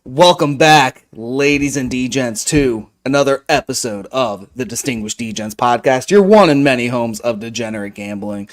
Welcome back, ladies and DeGents, to another episode of the Distinguished DeGents podcast, your one in many homes of degenerate gambling.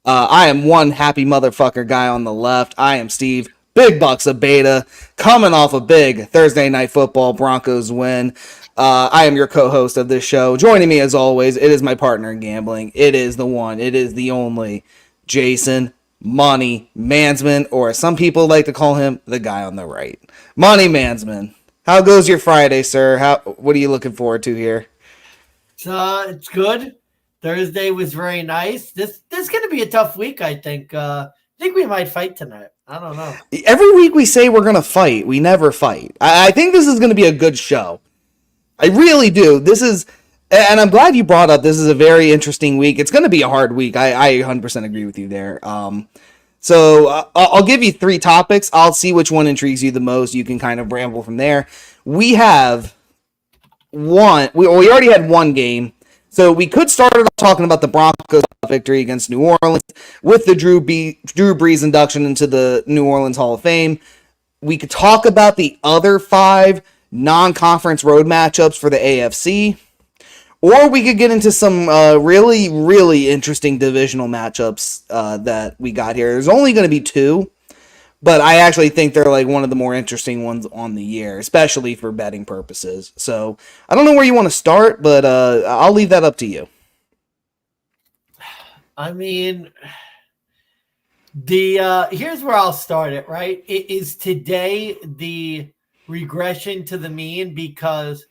I am one happy motherfucker guy on the left. I am Steve, Big Bucks of Beta, coming off a big Thursday night football Broncos win. I am your co-host of this show. Joining me as always, it is my partner in gambling. It is the one, it is the only, Jason Money Mansman, or some people like to call him the guy on the right. Money Mansman, how goes your Friday, sir? What are you looking forward to here? It's good. Thursday was very nice. This is going to be a tough week, I think. I think we might fight tonight. I don't know. Every week we say we're going to fight. We never fight. I think this is going to be a good show. I really do. And I'm glad you brought up, this is a very interesting week. It's going to be a hard week. I 100% agree with you there. So I'll give you three topics. I'll see which one intrigues you the most. You can kind of ramble from there. We have one. We already had one game. So we could start off talking about the Broncos victory against New Orleans with the Drew Brees induction into the New Orleans Hall of Fame. We could talk about the other 5 non-conference road matchups for the AFC. Or we could get into some really, really interesting divisional matchups that we got here. There's only going to be 2, but I actually think they're like one of the more interesting ones on the year, especially for betting purposes. So I don't know where you want to start, but I'll leave that up to you. I mean, here's where I'll start it, right? It is today the regression to the mean because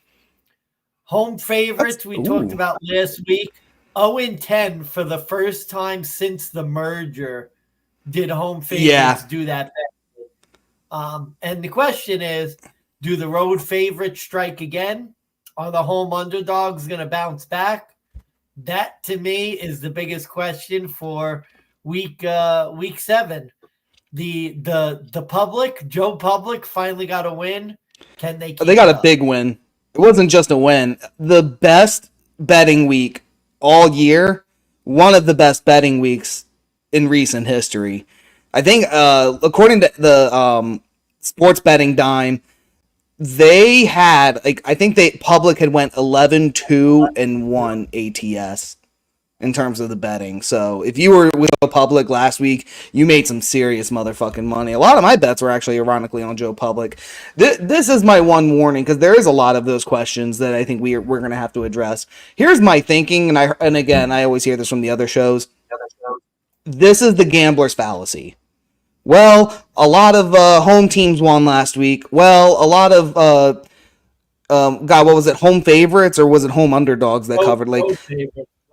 home favorites we talked about last week, 0-10 for the first time since the merger did home favorites do that. And the question is, do the road favorites strike again? Are the home underdogs going to bounce back? That, to me, is the biggest question for week 7. The public, Joe Public, finally got a win. Can they? They got a big win. It wasn't just a win. The best betting week all year. One of the best betting weeks in recent history. I think, according to the Sports Betting Dime, they had, I think Public had went 11-2-1 ATS in terms of the betting. So if you were with Joe Public last week, you made some serious motherfucking money. A lot of my bets were actually ironically on Joe Public. This is my one warning, because there is a lot of those questions that I think we're going to have to address. Here's my thinking, and again, I always hear this from the other shows. This is the gambler's fallacy. Well, a lot of home teams won last week. Well, a lot of what was it? Home favorites, or was it home underdogs that covered?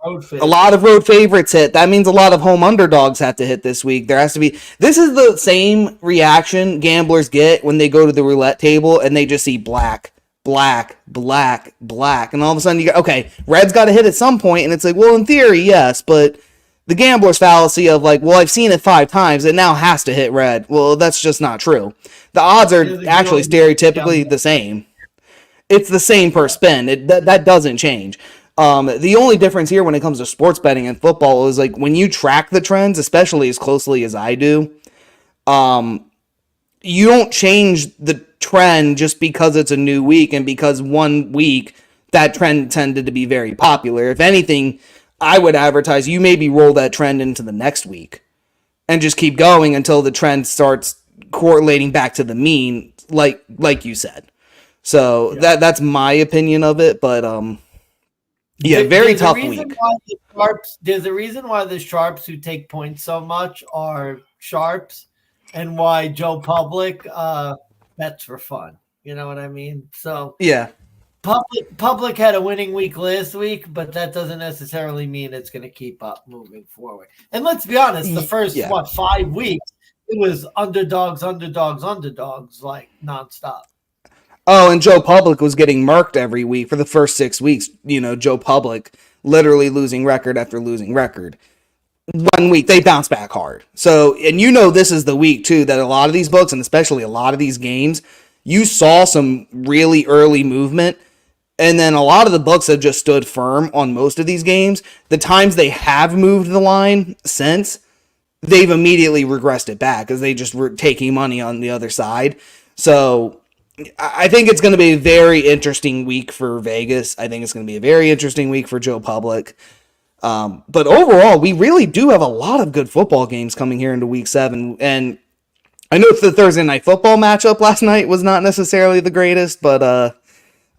A lot of road favorites hit. That means a lot of home underdogs have to hit this week. There has to be. This is the same reaction gamblers get when they go to the roulette table and they just see black, black, black, black, and all of a sudden you go, okay, red's got to hit at some point, and it's like, well, in theory, yes, but the gambler's fallacy of like, well, I've seen it 5 times, it now has to hit red. Well, that's just not true. The odds are actually stereotypically the same. It's the same per spin. That doesn't change. The only difference here when it comes to sports betting and football is like when you track the trends, especially as closely as I do, you don't change the trend just because it's a new week and because one week that trend tended to be very popular. If anything, I would advertise you maybe roll that trend into the next week and just keep going until the trend starts correlating back to the mean, like you said. So that's my opinion of it, but very tough week. There's a reason why the sharps who take points so much are sharps, and why Joe Public bets for fun. You know what I mean? So yeah, Public had a winning week last week, but that doesn't necessarily mean it's going to keep up moving forward. And let's be honest, the first 5 weeks it was underdogs like nonstop. Oh, and Joe Public was getting murked every week for the first 6 weeks. You know, Joe Public literally losing record after losing record. 1 week, they bounce back hard. So, and this is the week, too, that a lot of these books, and especially a lot of these games, you saw some really early movement. And then a lot of the books have just stood firm on most of these games. The times they have moved the line since, they've immediately regressed it back because they just were taking money on the other side. So I think it's going to be a very interesting week for Vegas. I think it's going to be a very interesting week for Joe Public. But overall, we really do have a lot of good football games coming here into week 7. And I know the Thursday night football matchup last night was not necessarily the greatest, but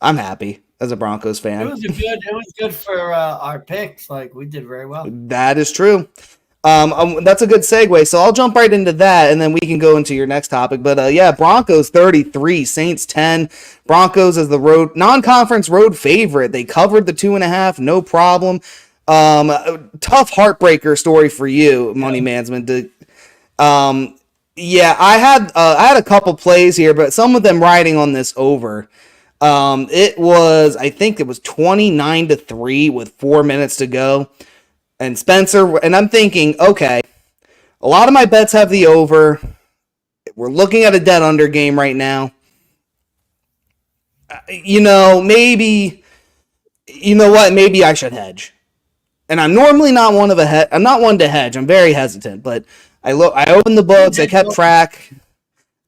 I'm happy as a Broncos fan. It was good for our picks. Like, we did very well. That is true. That's a good segue. So I'll jump right into that, and then we can go into your next topic. But yeah, Broncos 33, Saints 10. Broncos as the non-conference road favorite. They covered the 2.5, no problem. Tough heartbreaker story for you, Money Mansman. Yeah, I had a couple plays here, but some of them riding on this over. I think it was 29-3 with 4 minutes to go. And Spencer, and I'm thinking, okay, a lot of my bets have the over. We're looking at a dead under game right now. Maybe I should hedge. And I'm normally not I'm not one to hedge. I'm very hesitant, but I opened the books, I kept track.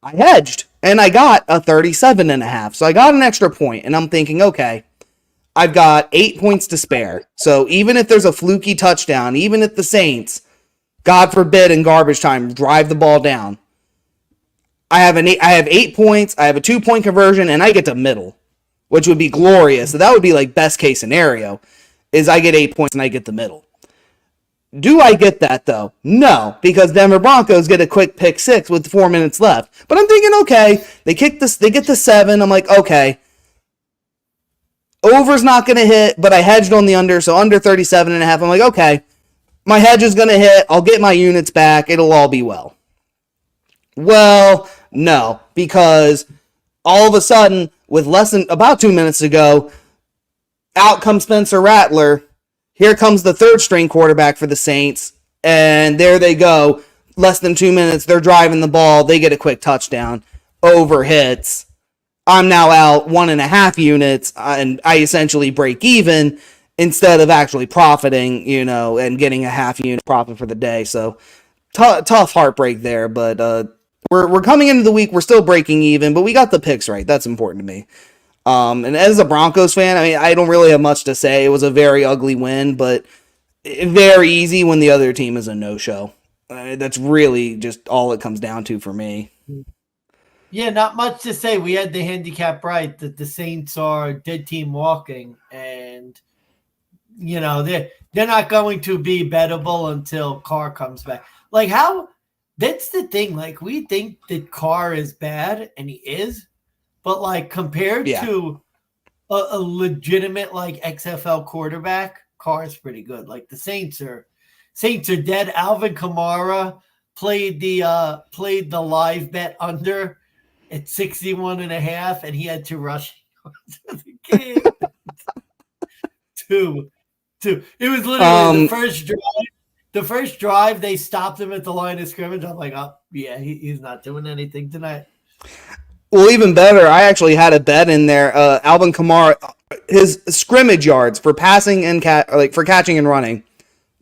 I hedged, and I got a 37.5. So I got an extra point, and I'm thinking, okay, I've got 8 points to spare. So even if there's a fluky touchdown, even if the Saints, God forbid, in garbage time, drive the ball down, I have 8 points, I have a 2-point conversion, and I get to middle, which would be glorious. So that would be like best case scenario, is I get 8 points and I get the middle. Do I get that, though? No, because Denver Broncos get a quick pick 6 with 4 minutes left. But I'm thinking, okay, they get to 7. I'm like, okay, over's not going to hit, but I hedged on the under, so under 37.5. I'm like, okay, my hedge is going to hit. I'll get my units back. It'll all be well. Well, no, because all of a sudden, with less than about 2 minutes to go, out comes Spencer Rattler. Here comes the third string quarterback for the Saints, and there they go. Less than 2 minutes, they're driving the ball. They get a quick touchdown. Over hits. I'm now out 1.5 units, and I essentially break even instead of actually profiting, and getting a half unit profit for the day. So tough heartbreak there, but we're coming into the week. We're still breaking even, but we got the picks right. That's important to me. And as a Broncos fan, I mean, I don't really have much to say. It was a very ugly win, but very easy when the other team is a no-show. That's really just all it comes down to for me. Yeah, not much to say. We had the handicap right that the Saints are a dead team walking, and they're not going to be bettable until Carr comes back. Like, how? That's the thing. Like, we think that Carr is bad, and he is. But, like, compared to a legitimate, like, XFL quarterback, Carr is pretty good. Like, the Saints are dead. Alvin Kamara played the live bet under at 61.5, and he had 2 rushing yards the game. Two. It was literally the first drive, they stopped him at the line of scrimmage. I'm like, oh, yeah, he's not doing anything tonight. Well, even better, I actually had a bet in there. Alvin Kamara, his scrimmage yards for passing and for catching and running,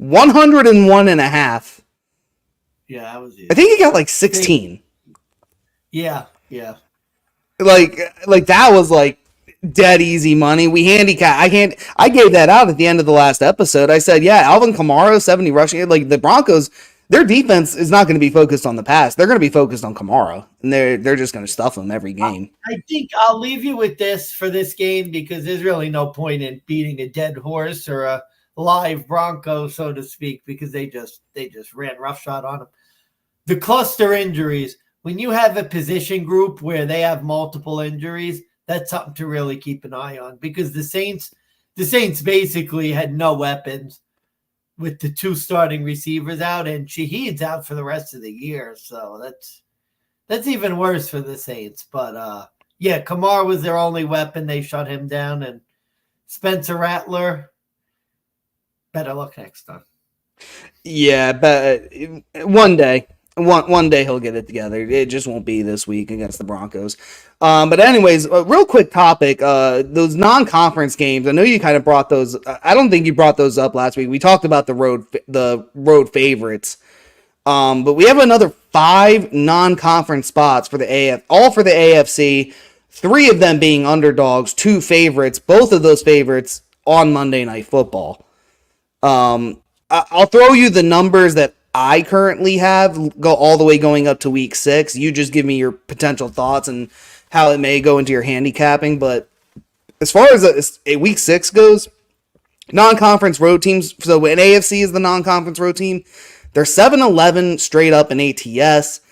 101.5. Yeah, that was it. I think he got like 16. Yeah. Like that was like dead easy money. We handicap. I gave that out at the end of the last episode. I said, yeah, Alvin Kamara, 70 rushing. Like the Broncos, their defense is not going to be focused on the pass. They're going to be focused on Kamara, and they're just going to stuff him every game. I think I'll leave you with this for this game because there's really no point in beating a dead horse or a live Bronco, so to speak, because they just ran roughshod on them. The cluster injuries, when you have a position group where they have multiple injuries, that's something to really keep an eye on because the Saints basically had no weapons with the 2 starting receivers out, and Shaheed's out for the rest of the year. So that's even worse for the Saints. But yeah, Kamar was their only weapon. They shut him down, and Spencer Rattler, better luck next time. Yeah, but one day he'll get it together. It just won't be this week against the Broncos. But anyways, a real quick topic, those non-conference games. I know you kind of brought those. I don't think you brought those up last week. We talked about the road favorites. But we have another 5 non-conference spots for the all for the AFC, 3 of them being underdogs, 2 favorites, both of those favorites on Monday Night Football. I'll throw you the numbers that I currently have, go all the way going up to week 6. You just give me your potential thoughts and how it may go into your handicapping. But as far as a week 6 goes, non-conference road teams, so when AFC is the non-conference road team, they're 7-11 straight up in ATS.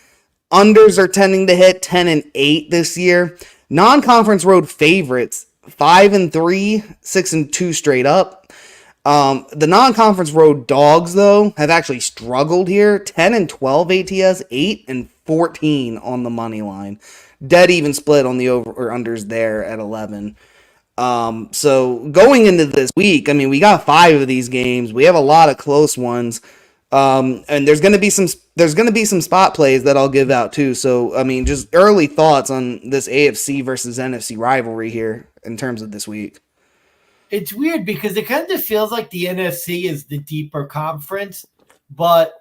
Unders are tending to hit 10-8 this year. Non-conference road favorites, 5-3, 6-2 straight up. The non-conference road dogs, though, have actually struggled here. 10-12 ATS, 8-14 on the money line. Dead even split on the over or unders there at 11. So going into this week, I mean, we got 5 of these games. We have a lot of close ones. And there's going to be some spot plays that I'll give out too. So, I mean, just early thoughts on this AFC versus NFC rivalry here in terms of this week. It's weird because it kind of feels like the NFC is the deeper conference, but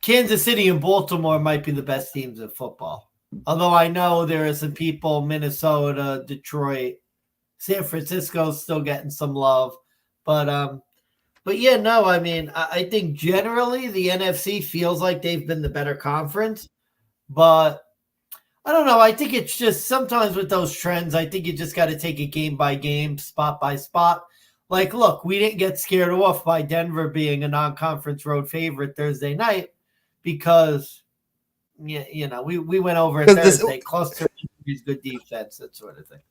Kansas City and Baltimore might be the best teams in football. Although I know there are some people, Minnesota, Detroit, San Francisco still getting some love. But yeah, no, I mean, I think generally the NFC feels like they've been the better conference, but I don't know. I think it's just sometimes with those trends, I think you just got to take it game by game, spot by spot. Like, look, we didn't get scared off by Denver being a non-conference road favorite Thursday night because, you know, we went over it Thursday. Close to good defense, that sort of thing.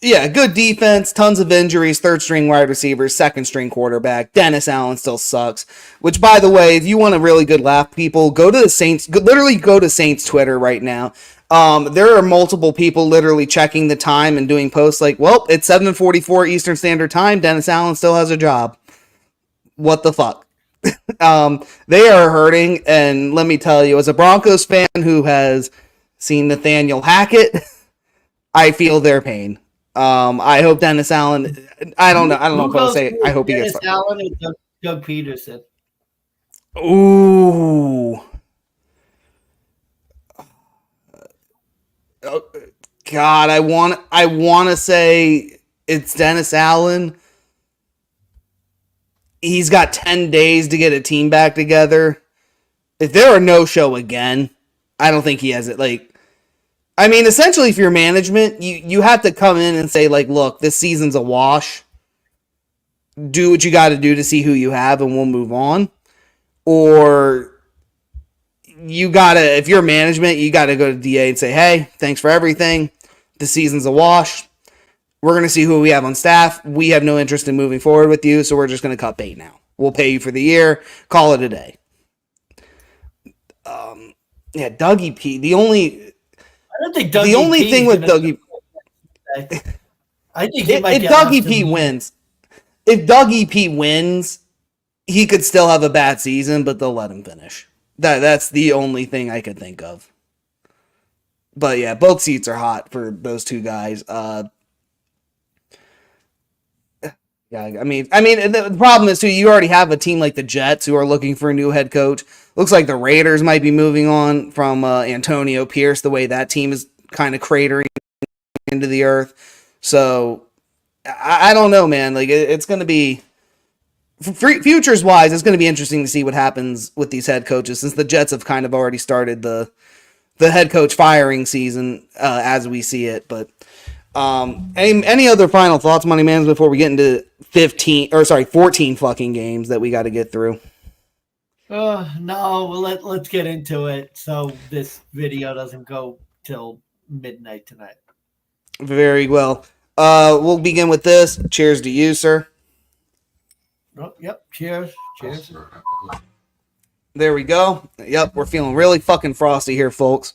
Yeah, good defense, tons of injuries, third-string wide receivers, second-string quarterback. Dennis Allen still sucks. Which, by the way, if you want a really good laugh, people, go to the Saints. Literally go to Saints Twitter right now. There are multiple people literally checking the time and doing posts like, well, it's 7:44 Eastern Standard Time. Dennis Allen still has a job. What the fuck? They are hurting, and let me tell you, as a Broncos fan who has seen Nathaniel Hackett, I feel their pain. I hope Dennis Allen. I don't know if I'll say it. I hope he gets Dennis Allen and Doug Peterson. Ooh. God, I want to say it's Dennis Allen. He's got 10 days to get a team back together. If there are no show again, I don't think he has it. Like, I mean, essentially, if you're management, you have to come in and say, like, look, this season's a wash. Do what you got to do to see who you have, and we'll move on. Or you gotta, if you're management, you gotta go to DA and say, hey, thanks for everything. The season's a wash. We're gonna see who we have on staff. We have no interest in moving forward with you, so we're just gonna cut bait now. We'll pay you for the year. Call it a day. Yeah, Dougie P. I don't think Dougie the only P thing with Dougie. I think if Dougie P wins, he could still have a bad season, but they'll let him finish. That's the only thing I could think of. But yeah, both seats are hot for those two guys. Yeah, I mean, the problem is too, you already have a team like the Jets who are looking for a new head coach. Looks like the Raiders might be moving on from Antonio Pierce, the way that team is kind of cratering into the earth. So I don't know, man. Like it's going to be. Futures wise, it's going to be interesting to see what happens with these head coaches, since the Jets have kind of already started the head coach firing season as we see it. But any other final thoughts, Money Mans, before we get into 14 fucking games that we got to get through? No, well, let's get into it so this video doesn't go till midnight tonight. Very well. We'll begin with this. Cheers to you, sir. Oh, yep. Cheers. There we go. Yep, we're feeling really fucking frosty here, folks.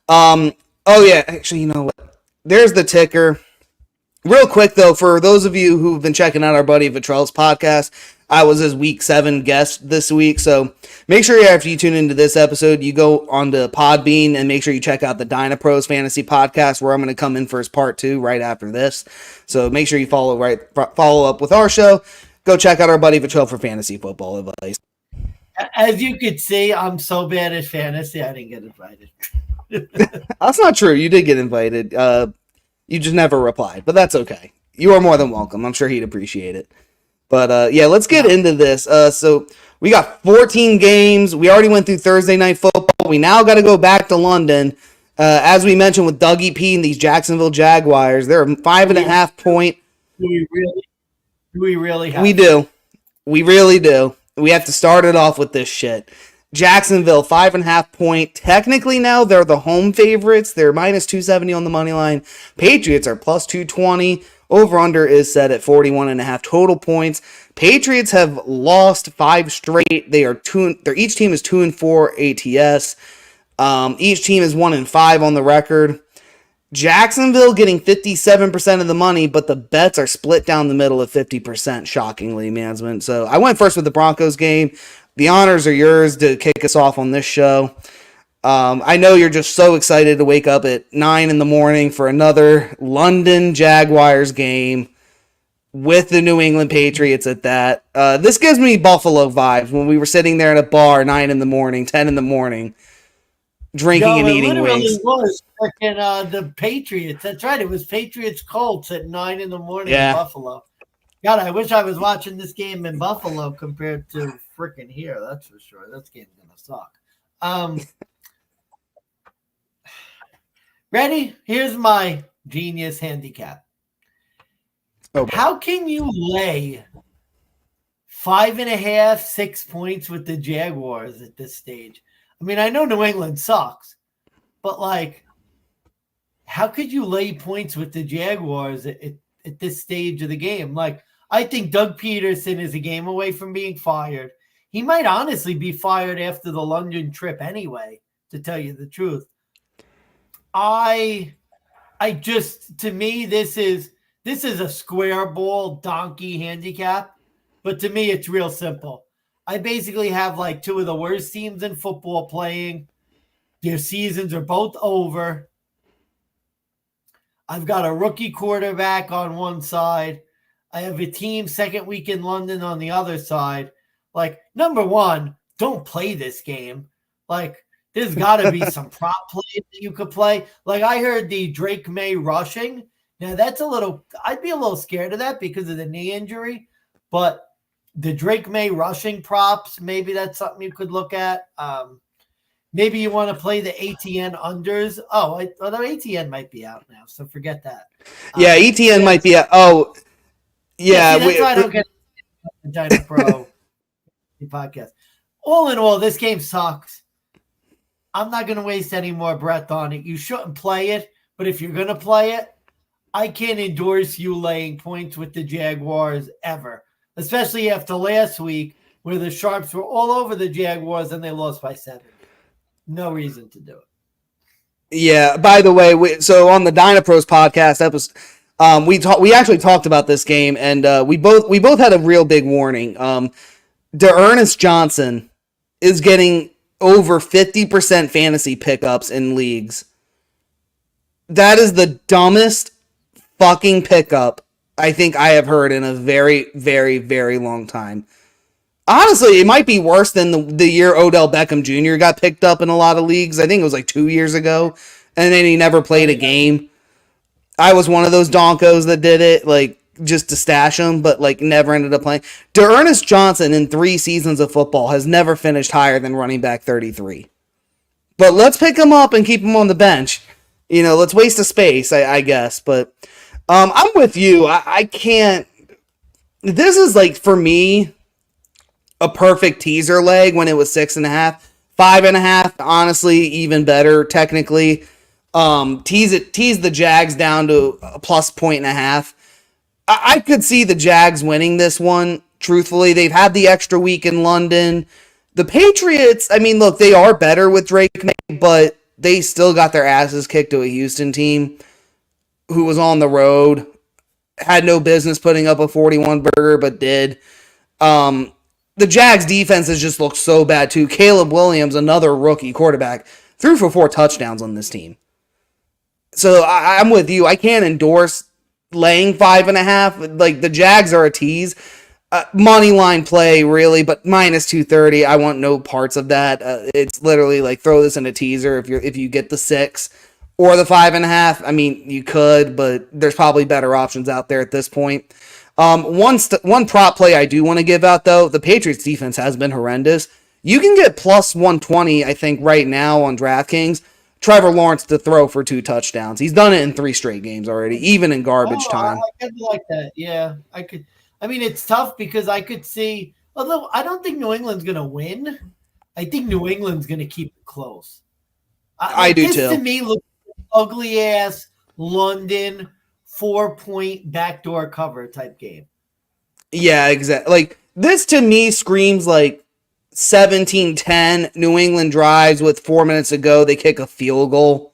Oh yeah, actually, you know what? There's the ticker. Real quick though, for those of you who've been checking out our buddy Vitrell's podcast, I was his week 7 guest this week, so make sure after you tune into this episode, you go onto Podbean and make sure you check out the Dynapros Fantasy Podcast, where I'm going to come in for his part 2 right after this. So make sure you follow up with our show. Go check out our buddy Vitrell for fantasy football advice. As you could see, I'm so bad at fantasy, I didn't get invited. That's not true. You did get invited. You just never replied, but that's okay. You are more than welcome. I'm sure he'd appreciate it. But yeah, let's get into this. So we got 14 games. We already went through Thursday night football. We now got to go back to London. As we mentioned with Dougie P and these Jacksonville Jaguars, they're a 5.5 point. Do we really have We do. We really do. We have to start it off with this shit. Jacksonville, 5.5 point. Technically now they're the home favorites. They're minus 270 on the money line. Patriots are plus 220. Over-under is set at 41.5 total points. Patriots have lost 5 straight. Each team is 2-4 ATS. Each team is 1-5 on the record. Jacksonville getting 57% of the money, but the bets are split down the middle at 50%, shockingly, Mansman. So I went first with the Broncos game. The honors are yours to kick us off on this show. I know you're just so excited to wake up at 9 in the morning for another London Jaguars game with the New England Patriots at that. This gives me Buffalo vibes when we were sitting there at a bar 9 in the morning, 10 in the morning, drinking and eating wings. It was freaking the Patriots. That's right. It was Patriots Colts at 9 in the morning in Buffalo. God, I wish I was watching this game in Buffalo compared to freaking here. That's for sure. This game's gonna suck. Ready? Here's my genius handicap. Okay. How can you lay 5.5, 6 points with the Jaguars at this stage? I mean, I know New England sucks, but like, how could you lay points with the Jaguars at this stage of the game? Like, I think Doug Peterson is a game away from being fired. He might honestly be fired after the London trip anyway, to tell you the truth. I just, to me, this is a square ball donkey handicap, but to me, it's real simple. I basically have like 2 of the worst teams in football playing. Their seasons are both over. I've got a rookie quarterback on one side. I have a team second week in London on the other side. Like, number one, don't play this game. Like, there's got to be some prop plays that you could play. Like, I heard the Drake May rushing. Now, that's I'd be a little scared of that because of the knee injury. But the Drake May rushing props, maybe that's something you could look at. Maybe you want to play the ATN unders. Although ATN might be out now, so forget that. Yeah, ETN might be out. Oh, yeah. That's why I don't get the Dino Pro podcast. All in all, this game sucks. I'm not going to waste any more breath on it. You shouldn't play it, but if you're going to play it, I can't endorse you laying points with the Jaguars ever, especially after last week where the Sharps were all over the Jaguars and they lost by 7. No reason to do it. Yeah, by the way, so on the Dynapros podcast episode, we actually talked about this game, and we both had a real big warning. D'Ernest Johnson is getting over 50% fantasy pickups in leagues. That is the dumbest fucking pickup I think I have heard in a very, very, very long time. Honestly, it might be worse than the year Odell Beckham Jr. got picked up in a lot of leagues. I think it was like 2 years ago, and then he never played a game. I was one of those donkos that did it, like, just to stash him, but, like, never ended up playing. D'Ernest Johnson in 3 seasons of football has never finished higher than running back 33. But let's pick him up and keep him on the bench. You know, let's waste a space, I guess. But I'm with you. I can't. This is, like, for me, a perfect teaser leg when it was 6.5. 5.5, honestly, even better, technically. Tease the Jags down to a plus 1.5. I could see the Jags winning this one, truthfully. They've had the extra week in London. The Patriots, I mean, look, they are better with Drake May, but they still got their asses kicked to a Houston team who was on the road, had no business putting up a 41 burger, but did. The Jags defense has just looked so bad, too. Caleb Williams, another rookie quarterback, threw for 4 touchdowns on this team. So I'm with you. I can't endorse laying 5.5. Like, the Jags are a tease. Money line play, really, but minus 230. I want no parts of that. It's literally like throw this in a teaser if you get the 6 or the 5.5. I mean, you could, but there's probably better options out there at this point. One prop play I do want to give out though. The Patriots defense has been horrendous. You can get plus 120, I think, right now on DraftKings. Trevor Lawrence to throw for 2 touchdowns. He's done it in 3 straight games already, even in garbage time. I kind of like that. Yeah, I could. I mean, it's tough because I could see, although I don't think New England's going to win, I think New England's going to keep it close. I do too. This to me looks like ugly ass London 4-point backdoor cover type game. Yeah, exactly. Like this to me screams like 17-10. New England drives with 4 minutes to go. They kick a field goal.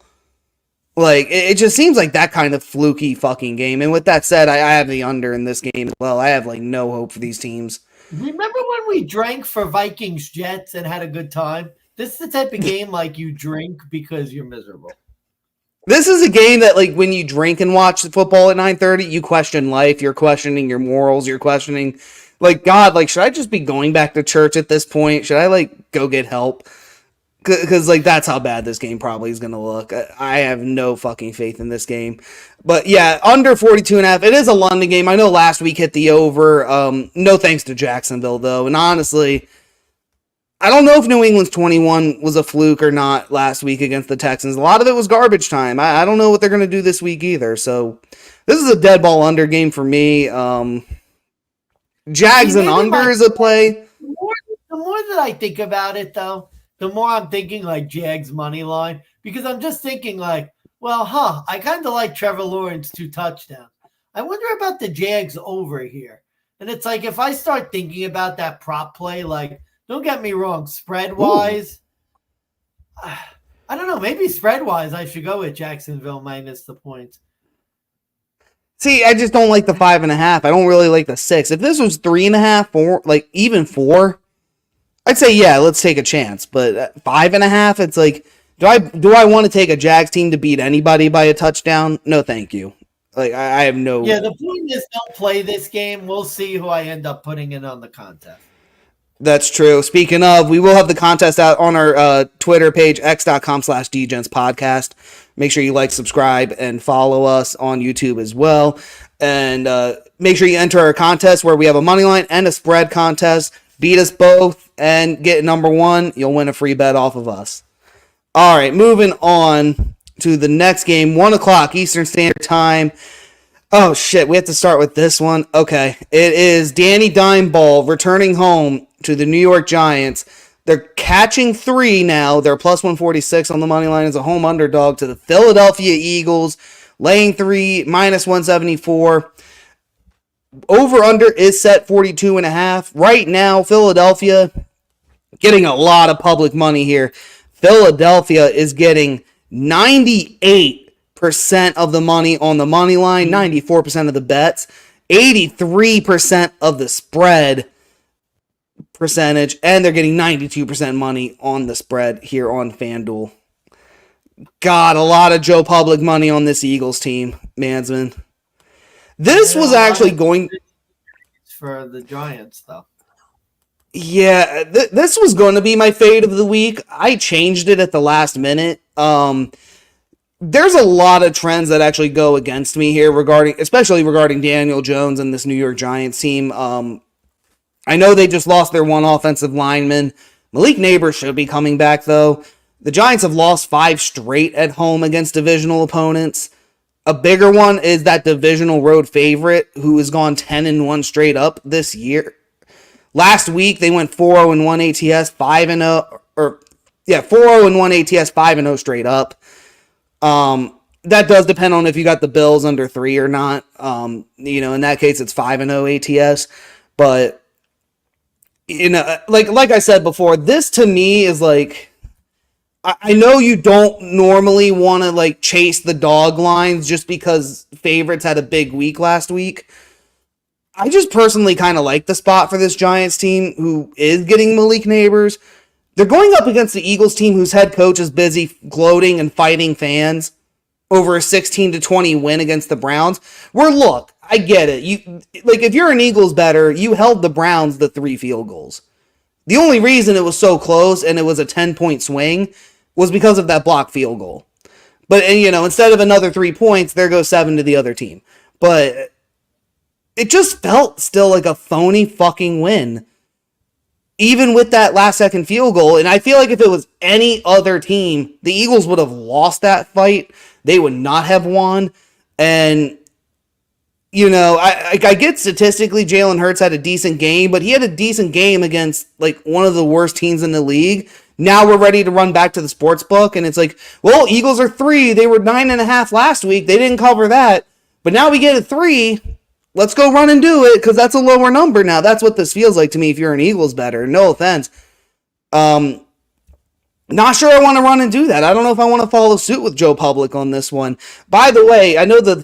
Like, it just seems like that kind of fluky fucking game. And with that said, I have the under in this game as well. I have, like, no hope for these teams. Remember when we drank for Vikings-Jets and had a good time? This is the type of game, like, you drink because you're miserable. This is a game that, like, when you drink and watch football at 9:30, you question life. You're questioning your morals. You're questioning, like, God, like, should I just be going back to church at this point? Should I, like, go get help? Because, like, that's how bad this game probably is going to look. I have no fucking faith in this game. But, yeah, under 42.5. It is a London game. I know last week hit the over. No thanks to Jacksonville, though. And honestly, I don't know if New England's 21 was a fluke or not last week against the Texans. A lot of it was garbage time. I don't know what they're going to do this week either. So, this is a dead ball under game for me. Jags and under is a play. The more that I think about it, though, the more I'm thinking like Jags money line, because I'm just thinking like, well, I kind of like Trevor Lawrence 2 touchdowns. I wonder about the Jags over here. And it's like, if I start thinking about that prop play, like, don't get me wrong, spread wise, I don't know, maybe spread wise, I should go with Jacksonville minus the points. See, I just don't like the 5.5. I don't really like the 6. If this was 3.5, 4, like even 4, I'd say, yeah, let's take a chance. But 5.5, it's like, do I want to take a Jags team to beat anybody by a touchdown? No, thank you. Like, I have no. Yeah, the point is don't play this game. We'll see who I end up putting in on the contest. That's true. Speaking of, we will have the contest out on our Twitter page, x.com/DeGents podcast. Make sure you like, subscribe, and follow us on YouTube as well. And make sure you enter our contest where we have a money line and a spread contest. Beat us both and get number 1. You'll win a free bet off of us. All right, moving on to the next game, 1 o'clock Eastern Standard Time. Oh, shit, we have to start with this one. Okay, it is Danny Dimeball returning home to the New York Giants. They're catching 3 now. They're plus 146 on the money line as a home underdog to the Philadelphia Eagles, laying 3, minus 174. Over-under is set 42.5. Right now, Philadelphia getting a lot of public money here. Philadelphia is getting 98% of the money on the money line, 94% of the bets, 83% of the spread percentage, and they're getting 92% money on the spread here on FanDuel. God, a lot of Joe Public money on this Eagles team, Mansman. This was actually going for the Giants, though. Yeah, this was going to be my fade of the week. I changed it at the last minute. There's a lot of trends that actually go against me here especially regarding Daniel Jones and this New York Giants team. I know they just lost their one offensive lineman. Malik Neighbors should be coming back, though. The Giants have lost 5 straight at home against divisional opponents. A bigger one is that divisional road favorite who has gone 10-1 straight up this year. Last week they went 4-0-1 ATS, 5-0 4-0-1 ATS, 5-0 straight up. That does depend on if you got the Bills under 3 or not. In that case it's 5-0 ATS, but like I said before, this to me is like, I know you don't normally want to like chase the dog lines just because favorites had a big week last week. I just personally kind of like the spot for this Giants team who is getting Malik Neighbors. They're going up against the Eagles team whose head coach is busy gloating and fighting fans over a 16-20 win against the Browns. Where look, I get it. You like if you're an Eagles bettor, you held the Browns to 3 field goals. The only reason it was so close and it was a 10-point swing was because of that block field goal. But instead of another 3 points, there goes 7 to the other team. But it just felt still like a phony fucking win. Even with that last second field goal. And I feel like if it was any other team, the Eagles would have lost that fight. They would not have won. And I get statistically Jalen Hurts had a decent game, but he had a decent game against like one of the worst teams in the league. Now we're ready to run back to the sports book, and it's like, well, Eagles are 3. They were 9.5 last week. They didn't cover that, but now we get a 3. Let's go run and do it because that's a lower number now. That's what this feels like to me. If you're an Eagles bettor, no offense. Not sure I want to run and do that. I don't know if I want to follow suit with Joe Public on this one. By the way, I know the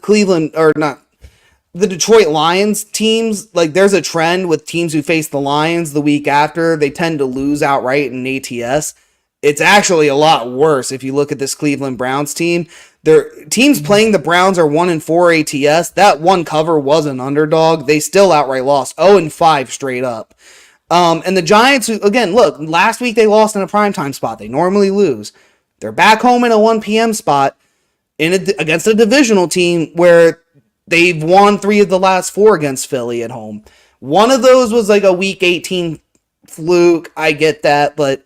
Detroit Lions teams, like there's a trend with teams who face the Lions the week after, they tend to lose outright in ATS. It's actually a lot worse if you look at this Cleveland Browns team. Their teams playing the Browns are 1-4 ATS. That one cover was an underdog. They still outright lost 0-5 straight up. And the Giants, who, again, look, last week they lost in a primetime spot. They normally lose. They're back home in a 1 p.m. spot against a divisional team where they've won 3 of the last 4 against Philly at home. One of those was like a week 18 fluke. I get that, but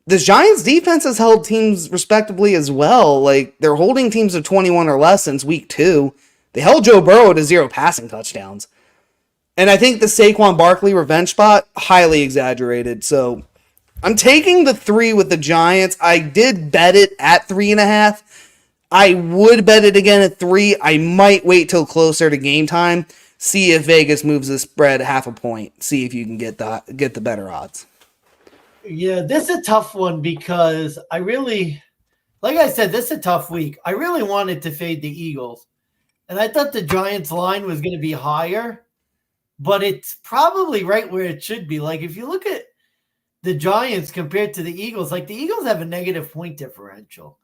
the Giants defense has held teams respectably as well. Like they're holding teams of 21 or less since week 2. They held Joe Burrow to 0 passing touchdowns. And I think the Saquon Barkley revenge spot, highly exaggerated. So I'm taking the 3 with the Giants. I did bet it at 3.5. I would bet it again at 3. I might wait till closer to game time. See if Vegas moves the spread half a point. See if you can get the better odds. Yeah, this is a tough one because like I said, this is a tough week. I really wanted to fade the Eagles. And I thought the Giants line was going to be higher, but it's probably right where it should be. Like if you look at the Giants compared to the Eagles, like the Eagles have a negative point differential.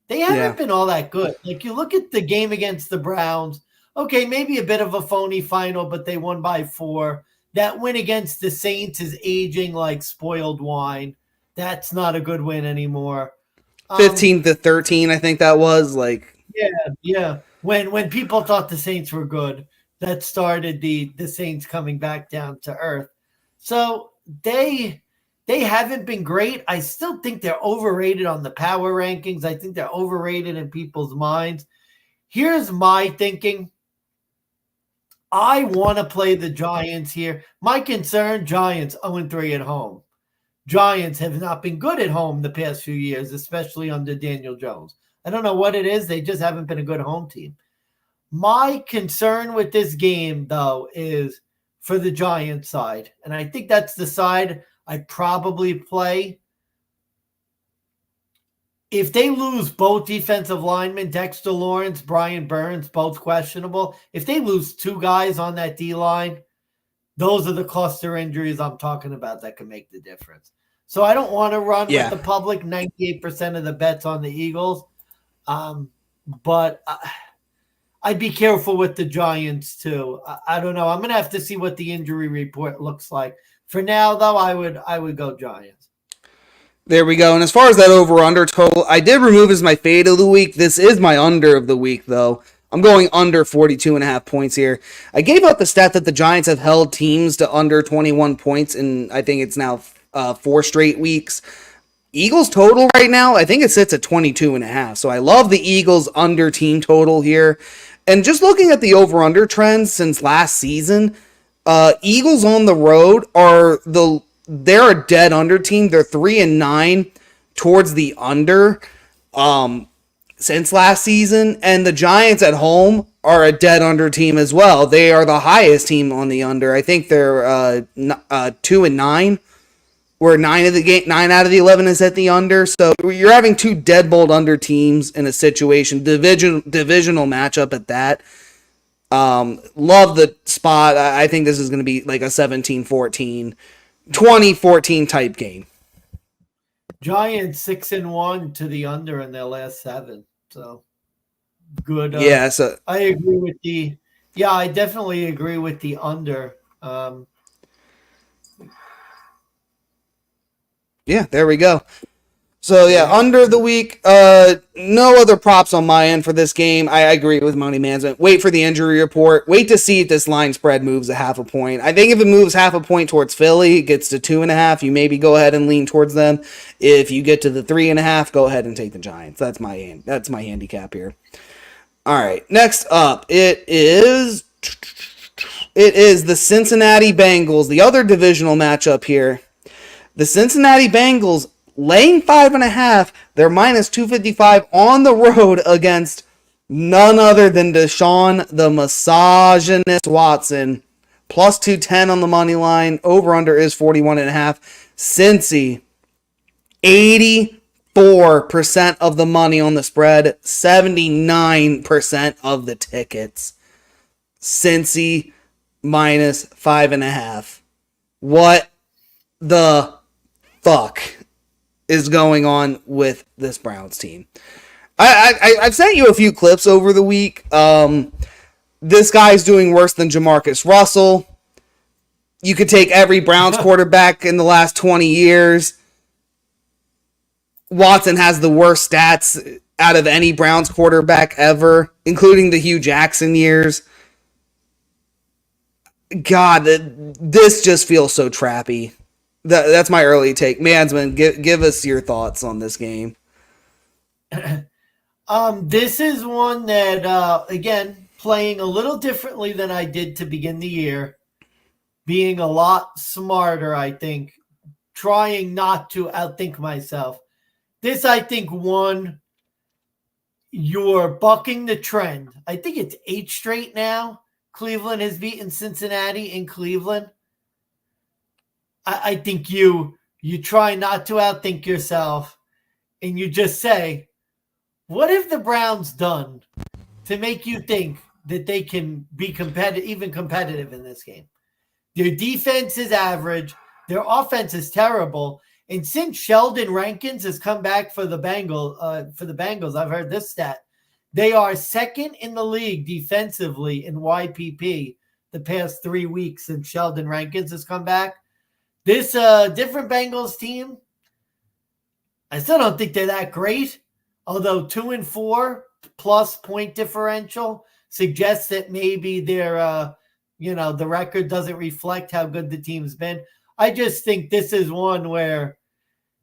They haven't been all that good. Like you look at the game against the Browns, okay, maybe a bit of a phony final, but they won by 4. That win against the Saints is aging like spoiled wine. That's not a good win anymore. 15-13, I think that was like. Yeah. When people thought the Saints were good, that started the Saints coming back down to earth. So they haven't been great. I still think they're overrated on the power rankings. I think they're overrated in people's minds. Here's my thinking. I want to play the Giants here. My concern, Giants 0-3 at home. Giants have not been good at home the past few years, especially under Daniel Jones. I don't know what it is. They just haven't been a good home team. My concern with this game, though, is for the Giants side. And I think that's the side I'd probably play. If they lose both defensive linemen, Dexter Lawrence, Brian Burns, both questionable, if they lose 2 guys on that D-line, those are the cluster injuries I'm talking about that can make the difference. So I don't want to run with the public 98% of the bets on the Eagles. But I'd be careful with the Giants too. I don't know. I'm going to have to see what the injury report looks like. For now, though, I would go Giants. There we go. And as far as that over-under total, I did remove as my fade of the week. This is my under of the week, though. I'm going under 42.5 points here. I gave out the stat that the Giants have held teams to under 21 points, and I think it's now 4 straight weeks. Eagles total right now, I think it sits at 22.5. So I love the Eagles under team total here. And just looking at the over-under trends since last season, Eagles on the road they're a dead under team. They're 3-9 towards the under since last season. And the Giants at home are a dead under team as well. They are the highest team on the under. I think they're 2-9. Where 9 out of the 11 is at the under. So you're having 2 deadbolt under teams in a situation. Divisional matchup at that. Love the spot. I think this is going to be like a 17-14. 2014 type game. Giants 6-1 to the under in their last 7. So good. So I agree with the Yeah, I definitely agree with the under. Yeah, there we go. So yeah, under the week. No other props on my end for this game. I agree with money management. Wait for the injury report. Wait to see if this line spread moves a half a point. I think if it moves half a point towards Philly, it gets to 2.5. You maybe go ahead and lean towards them. If you get to the 3.5, go ahead and take the Giants. That's my handicap here. All right, next up, it is the Cincinnati Bengals, the other divisional matchup here. The Cincinnati Bengals laying 5.5. They're minus 255 on the road against none other than Deshaun the misogynist Watson. Plus 210 on the money line. Over under is 41.5. Cincy, 84% of the money on the spread, 79% of the tickets. Cincy minus 5.5. What the fuck is going on with this Browns team? I've sent you a few clips over the week. This guy's doing worse than Jamarcus Russell. You could take every Browns quarterback in the last 20 years. Watson has the worst stats out of any Browns quarterback ever, including the Hugh Jackson years. God, this just feels so trappy. That's my early take. Mansman, give us your thoughts on this game. This is one that, again, playing a little differently than I did to begin the year. Being a lot smarter, I think. Trying not to outthink myself. This, I think, one, you're bucking the trend. I think it's 8 straight now. Cleveland has beaten Cincinnati in Cleveland. I think you try not to outthink yourself, and you just say, what have the Browns done to make you think that they can be competitive in this game? Their defense is average. Their offense is terrible. And since Sheldon Rankins has come back for the Bengals, I've heard this stat. They are second in the league defensively in YPP the past 3 weeks since Sheldon Rankins has come back. This different Bengals team, I still don't think they're that great. Although 2-4 plus point differential suggests that maybe their, the record doesn't reflect how good the team's been. I just think this is one where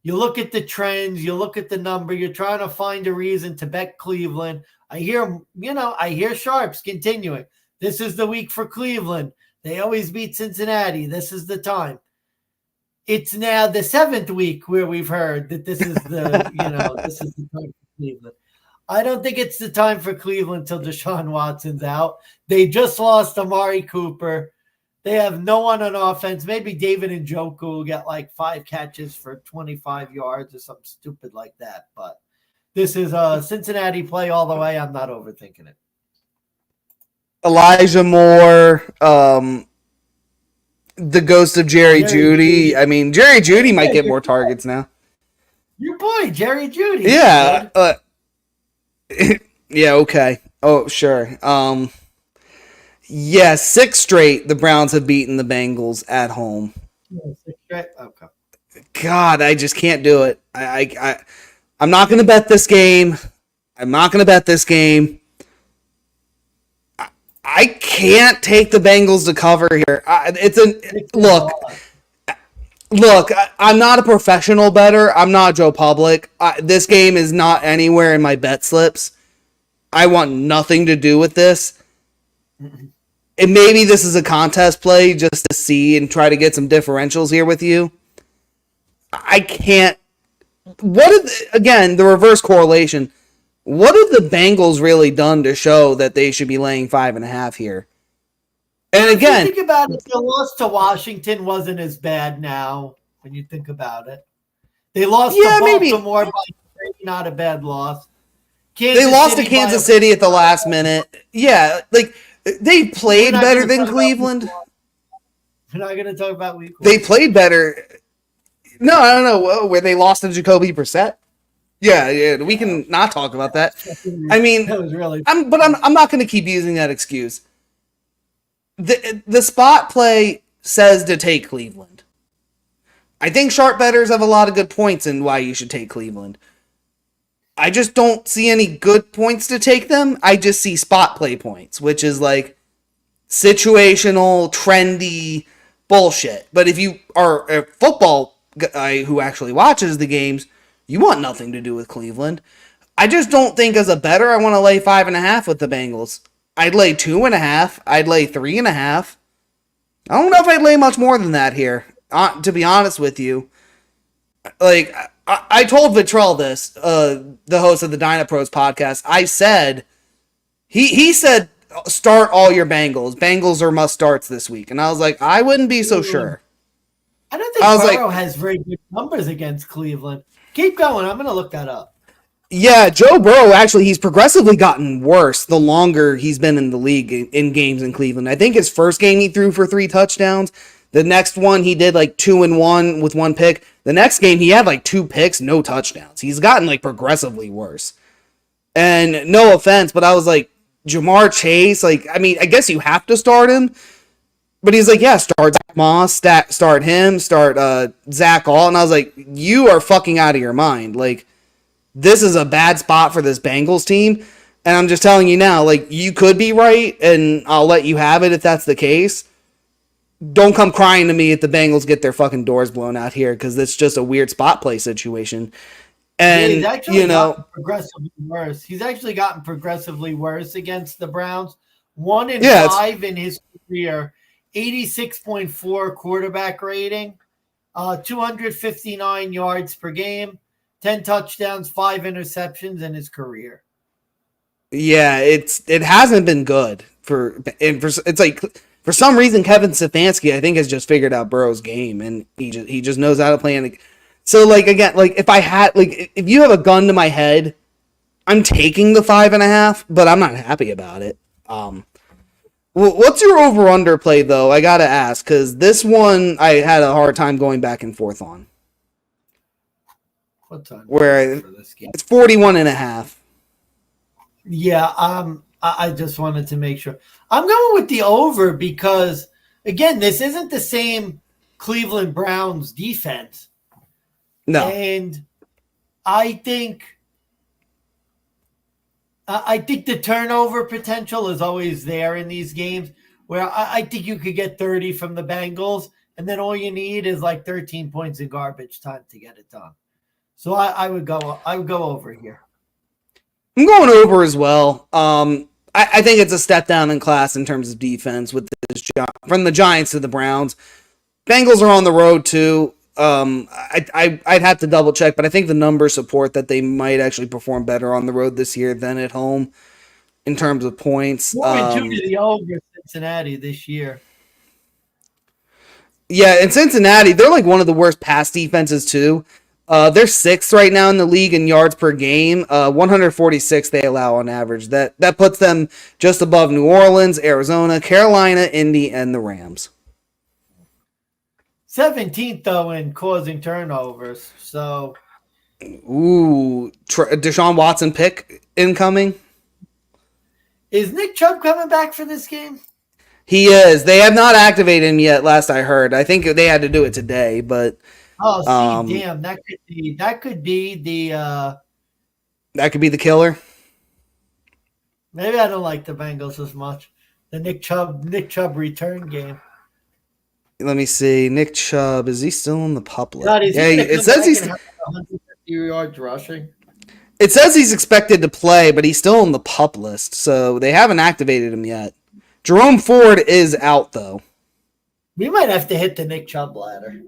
you look at the trends, you look at the number, you're trying to find a reason to bet Cleveland. I hear sharps continuing. This is the week for Cleveland. They always beat Cincinnati. This is the time. It's now the 7th week where we've heard that this is this is the time for Cleveland. I don't think it's the time for Cleveland until Deshaun Watson's out. They just lost Amari Cooper. They have no one on offense. Maybe David Njoku will get like 5 catches for 25 yards or something stupid like that. But this is a Cincinnati play all the way. I'm not overthinking it. Elijah Moore, the ghost of Jerry Jeudy. I mean, Jerry Jeudy might get more targets now. Your boy, Jerry Jeudy. Yeah. Yeah, okay. Oh, sure. Yeah, 6 straight the Browns have beaten the Bengals at home. Yeah, 6 straight? Okay. God, I just can't do it. I'm not going to bet this game. I can't take the Bengals to cover here. Look, I'm not a professional bettor. I'm not Joe Public. This game is not anywhere in my bet slips. I want nothing to do with this. And maybe this is a contest play just to see and try to get some differentials here with you. I can't. The reverse correlation. What have the Bengals really done to show that they should be laying 5.5 here? And again, think about it, the loss to Washington wasn't as bad now when you think about it. They lost to Baltimore by 3, not a bad loss. They lost to Kansas City at the last minute. Yeah, like they played better than Cleveland. We're not going to talk about week 1. They played better. No, I don't know where they lost to Jacoby Brissett. Yeah, we can not talk about that. I mean, that was really I'm not going to keep using that excuse. the spot play says to take Cleveland. I think sharp bettors have a lot of good points in why you should take Cleveland. I just don't see any good points to take them. I just see spot play points, which is like situational, trendy bullshit. But if you are a football guy who actually watches the games, you want nothing to do with Cleveland. I just don't think as a bettor I want to lay 5.5 with the Bengals. I'd lay 2.5. I'd lay 3.5. I don't know if I'd lay much more than that here, to be honest with you. Like, I told Vitrell this, the host of the Dynapros podcast. I said, he said, start all your Bengals. Bengals are must starts this week. And I was like, I wouldn't be so sure. I don't think Burrow has very good numbers against Cleveland. Keep going. I'm going to look that up. Yeah, Joe Burrow, actually, he's progressively gotten worse the longer he's been in the league in games in Cleveland. I think his first game he threw for 3 touchdowns. The next one he did like 2-1 with 1 pick. The next game he had like 2 picks, no touchdowns. He's gotten like progressively worse. And no offense, but I was like, Jamar Chase, like, I mean, I guess you have to start him. But he's like, yeah, start Zach Moss, start him, start Zach All. And I was like, you are fucking out of your mind. Like, this is a bad spot for this Bengals team. And I'm just telling you now, like, you could be right, and I'll let you have it if that's the case. Don't come crying to me if the Bengals get their fucking doors blown out here, because it's just a weird spot play situation. And, he's actually gotten progressively worse. He's actually gotten progressively worse against the Browns. 1-5 in his career, 86.4 quarterback rating, 259 yards per game, 10 touchdowns, 5 interceptions in his career. Yeah, it hasn't been good it's like for some reason Kevin Stefanski I think has just figured out Burrow's game, and he just knows how to play. So like again, like if you have a gun to my head, I'm taking the 5.5, but I'm not happy about it. What's your over/under play though? I gotta ask, because this one I had a hard time going back and forth on. What time? Where it's 41.5. Yeah, I just wanted to make sure. I'm going with the over because, again, this isn't the same Cleveland Browns defense. No. And I think the turnover potential is always there in these games, where I think you could get 30 from the Bengals, and then all you need is like 13 points in garbage time to get it done. So I would go over here. I'm going over as well. I think it's a step down in class in terms of defense with this from the Giants to the Browns. Bengals are on the road too. I'd have to double check, but I think the numbers support that they might actually perform better on the road this year than at home in terms of points. More to the over Cincinnati this year. Yeah, in Cincinnati, they're like one of the worst pass defenses too. They're 6th right now in the league in yards per game. 146 they allow on average. That puts them just above New Orleans, Arizona, Carolina, Indy, and the Rams. 17th though in causing turnovers. So, Deshaun Watson pick incoming. Is Nick Chubb coming back for this game? He is. They have not activated him yet. Last I heard, I think they had to do it today, but. Oh, damn! That could be the killer. Maybe I don't like the Bengals as much. The Nick Chubb return game. Let me see. Nick Chubb, is he still on the pup list? It says he's 150 yards rushing. It says he's expected to play, but he's still on the pup list, so they haven't activated him yet. Jerome Ford is out though. We might have to hit the Nick Chubb ladder.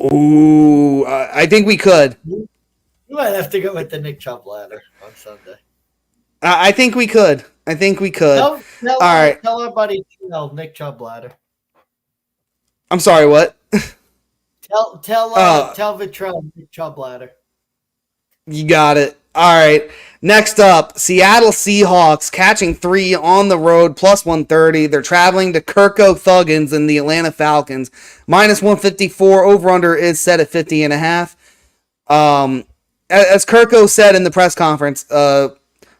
Ooh, I think we could. You might have to go with the Nick Chubb ladder on Sunday. I think we could. All right. Tell our buddy Nick Chubb ladder. I'm sorry, what? Tell Vitrell Nick Chubb ladder. You got it. All right. Next up, Seattle Seahawks catching 3 on the road, plus 130. They're traveling to Kirko Thuggins and the Atlanta Falcons. Minus 154. Over-under is set at 50.5. As Kirko said in the press conference,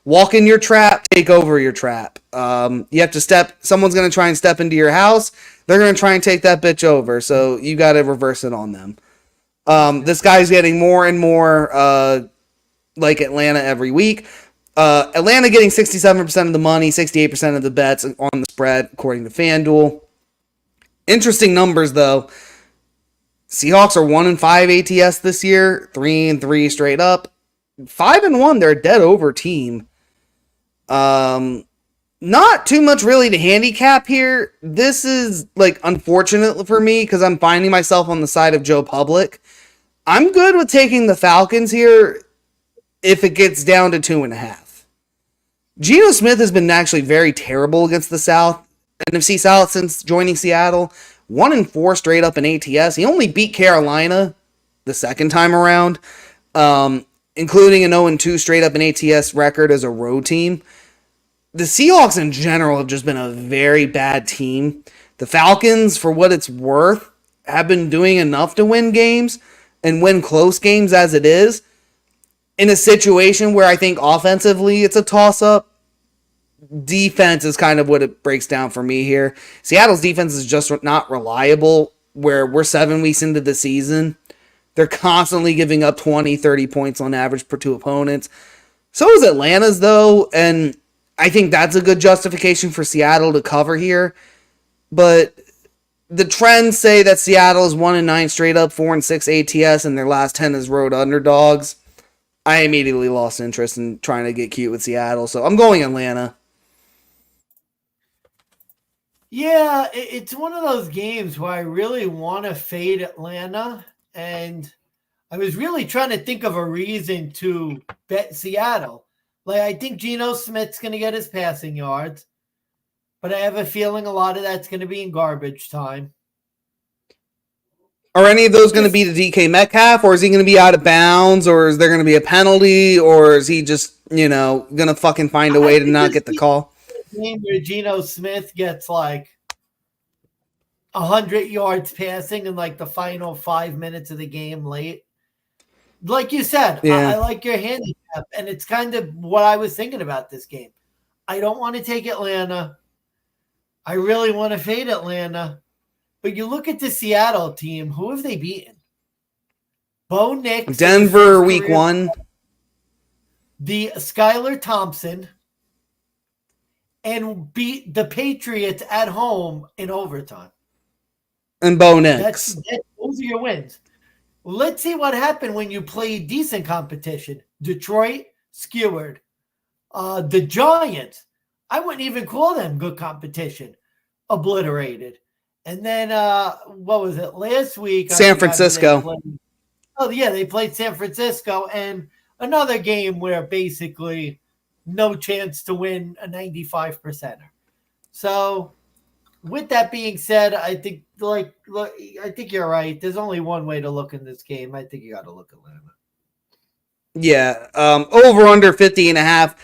walk in your trap, take over your trap. You have to someone's going to try and step into your house. They're going to try and take that bitch over. So you got to reverse it on them. This guy's getting more and more like Atlanta every week. Atlanta getting 67% of the money, 68% of the bets on the spread, according to FanDuel. Interesting numbers, though. Seahawks are 1-5 ATS this year, 3-3 straight up. 5-1, they're a dead over team. Not too much really to handicap here. This is like unfortunate for me because I'm finding myself on the side of Joe Public. I'm good with taking the Falcons here if it gets down to 2.5. Geno Smith has been actually very terrible against the NFC South since joining Seattle. 1-4 straight up in ATS. He only beat Carolina the second time around, including an 0-2 straight up in ATS record as a road team. The Seahawks in general have just been a very bad team. The Falcons, for what it's worth, have been doing enough to win games and win close games as it is. In a situation where I think offensively it's a toss-up, defense is kind of what it breaks down for me here. Seattle's defense is just not reliable, where we're 7 weeks into the season. They're constantly giving up 20, 30 points on average per two opponents. So is Atlanta's, though, and I think that's a good justification for Seattle to cover here. But the trends say that Seattle is 1-9 straight up, 4-6 ATS, and their last 10 is road underdogs. I immediately lost interest in trying to get cute with Seattle, so I'm going Atlanta. Yeah, it's one of those games where I really want to fade Atlanta, and I was really trying to think of a reason to bet Seattle. Like, I think Geno Smith's going to get his passing yards, but I have a feeling a lot of that's going to be in garbage time. Are any of those going to be to DK Metcalf, or is he going to be out of bounds, or is there going to be a penalty, or is he just, going to fucking find a way to not get the call? Game where Geno Smith gets like 100 yards passing in like the final 5 minutes of the game late. Like you said, yeah. I like your handicap, and it's kind of what I was thinking about this game. I don't want to take Atlanta. I really want to fade Atlanta. But you look at the Seattle team, who have they beaten? Bo Nix. Denver week 1. The Skylar Thompson. And beat the Patriots at home in overtime. And Bo Nix. Those are your wins. Let's see what happened when you play decent competition. Detroit, skewered. The Giants, I wouldn't even call them good competition. Obliterated. And then, what was it, last week? San Francisco. They played San Francisco. And another game where basically no chance to win a 95%er. So, with that being said, I think I think you're right. There's only one way to look in this game. I think you got to look Atlanta. Yeah, over under 50.5.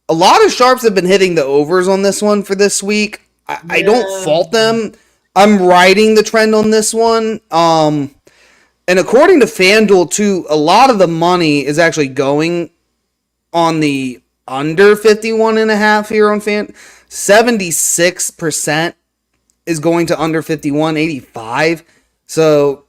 A lot of sharps have been hitting the overs on this one for this week. I don't fault them. I'm riding the trend on this one. And according to FanDuel too, a lot of the money is actually going on the under 51.5 here on Fan. 76% is going to under 51, 85. So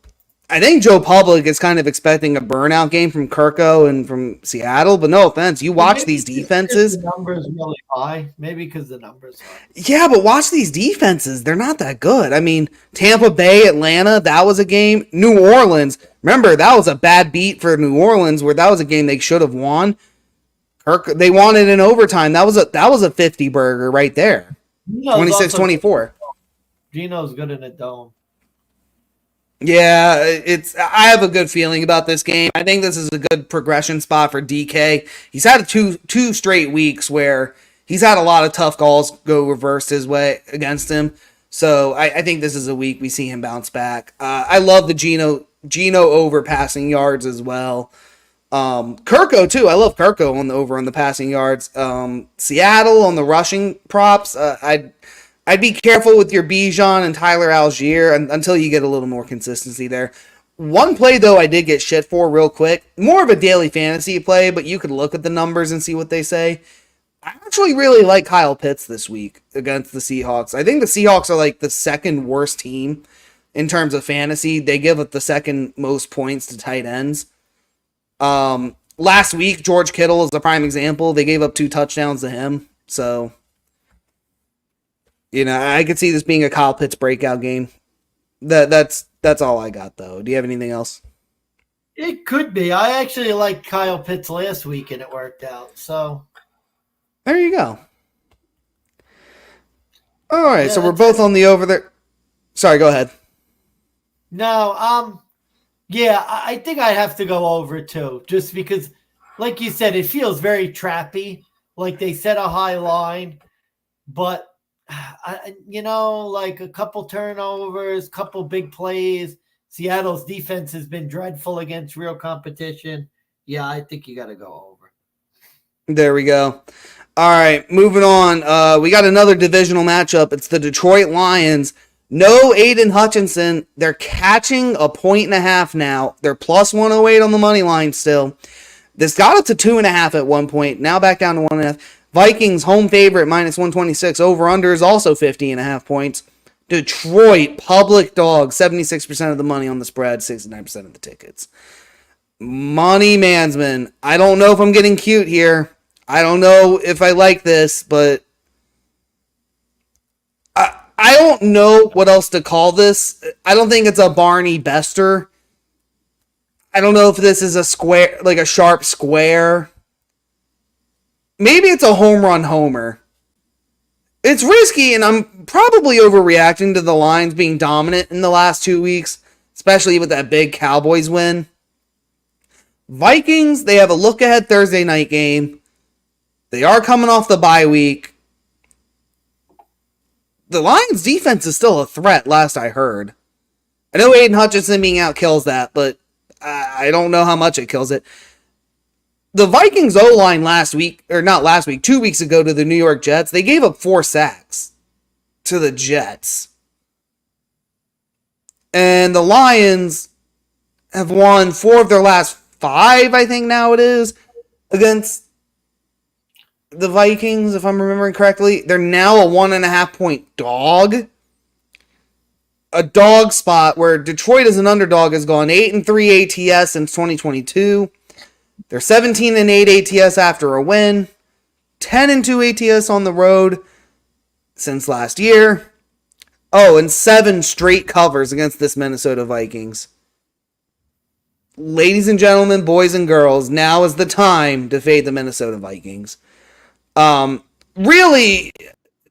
I think Joe Public is kind of expecting a burnout game from Kirko and from Seattle, but no offense. You watch these defenses. The numbers really high. Maybe because the numbers are high. Yeah, but watch these defenses. They're not that good. I mean, Tampa Bay, Atlanta, that was a game. New Orleans, remember, that was a bad beat for New Orleans where that was a game they should have won. They won it in overtime. That was a 50 burger right there. 26-24. Geno's good in a dome. Yeah, I have a good feeling about this game. I think this is a good progression spot for DK. He's had two straight weeks where he's had a lot of tough calls go reversed his way against him. So I think this is a week we see him bounce back. I love the Geno over passing yards as well. Kirko too. I love Kirko on the over on the passing yards. Seattle on the rushing props. I'd be careful with your Bijan and Tyler Algier until you get a little more consistency there. One play, though, I did get shit for real quick. More of a daily fantasy play, but you could look at the numbers and see what they say. I actually really like Kyle Pitts this week against the Seahawks. I think the Seahawks are like the second worst team in terms of fantasy. They give up the second most points to tight ends. Last week, George Kittle is a prime example. They gave up 2 touchdowns to him. So, I could see this being a Kyle Pitts breakout game. That's all I got, though. Do you have anything else? It could be. I actually liked Kyle Pitts last week, and it worked out. So there you go. All right, yeah, so we're both on the over there. Sorry, go ahead. No, yeah, I think I have to go over too, just because, like you said, it feels very trappy. Like they set a high line, but like a couple turnovers, couple big plays. Seattle's defense has been dreadful against real competition. Yeah, I think you got to go over. There we go. All right, moving on. We got another divisional matchup. It's the Detroit Lions. No Aiden Hutchinson. They're catching a 1.5 now. They're plus 108 on the money line still. This got up to 2.5 at one point. Now back down to 1.5. Vikings home favorite minus 126. Over under is also 50.5 points. Detroit public dog 76% of the money on the spread, 69% of the tickets. Money Mansman. I don't know if I'm getting cute here. I don't know if I like this, but I don't know what else to call this. I don't think it's a Barney Bester. I don't know if this is a square, like a sharp square. Maybe it's a home run homer. It's risky, and I'm probably overreacting to the Lions being dominant in the last 2 weeks, especially with that big Cowboys win. Vikings, they have a look-ahead Thursday night game. They are coming off the bye week. The Lions' defense is still a threat, last I heard. I know Aiden Hutchinson being out kills that, but I don't know how much it kills it. The Vikings O-line last week, or not last week, 2 weeks ago to the New York Jets, they gave up 4 sacks to the Jets. And the Lions have won 4 of their last 5, I think now it is, against the Vikings, if I'm remembering correctly. They're now a 1.5 point dog. A dog spot where Detroit as an underdog has gone 8-3 ATS since 2022. They're 17-8 ATS after a win. 10-2 ATS on the road since last year. Oh, and 7 straight covers against this Minnesota Vikings. Ladies and gentlemen, boys and girls, now is the time to fade the Minnesota Vikings. Really,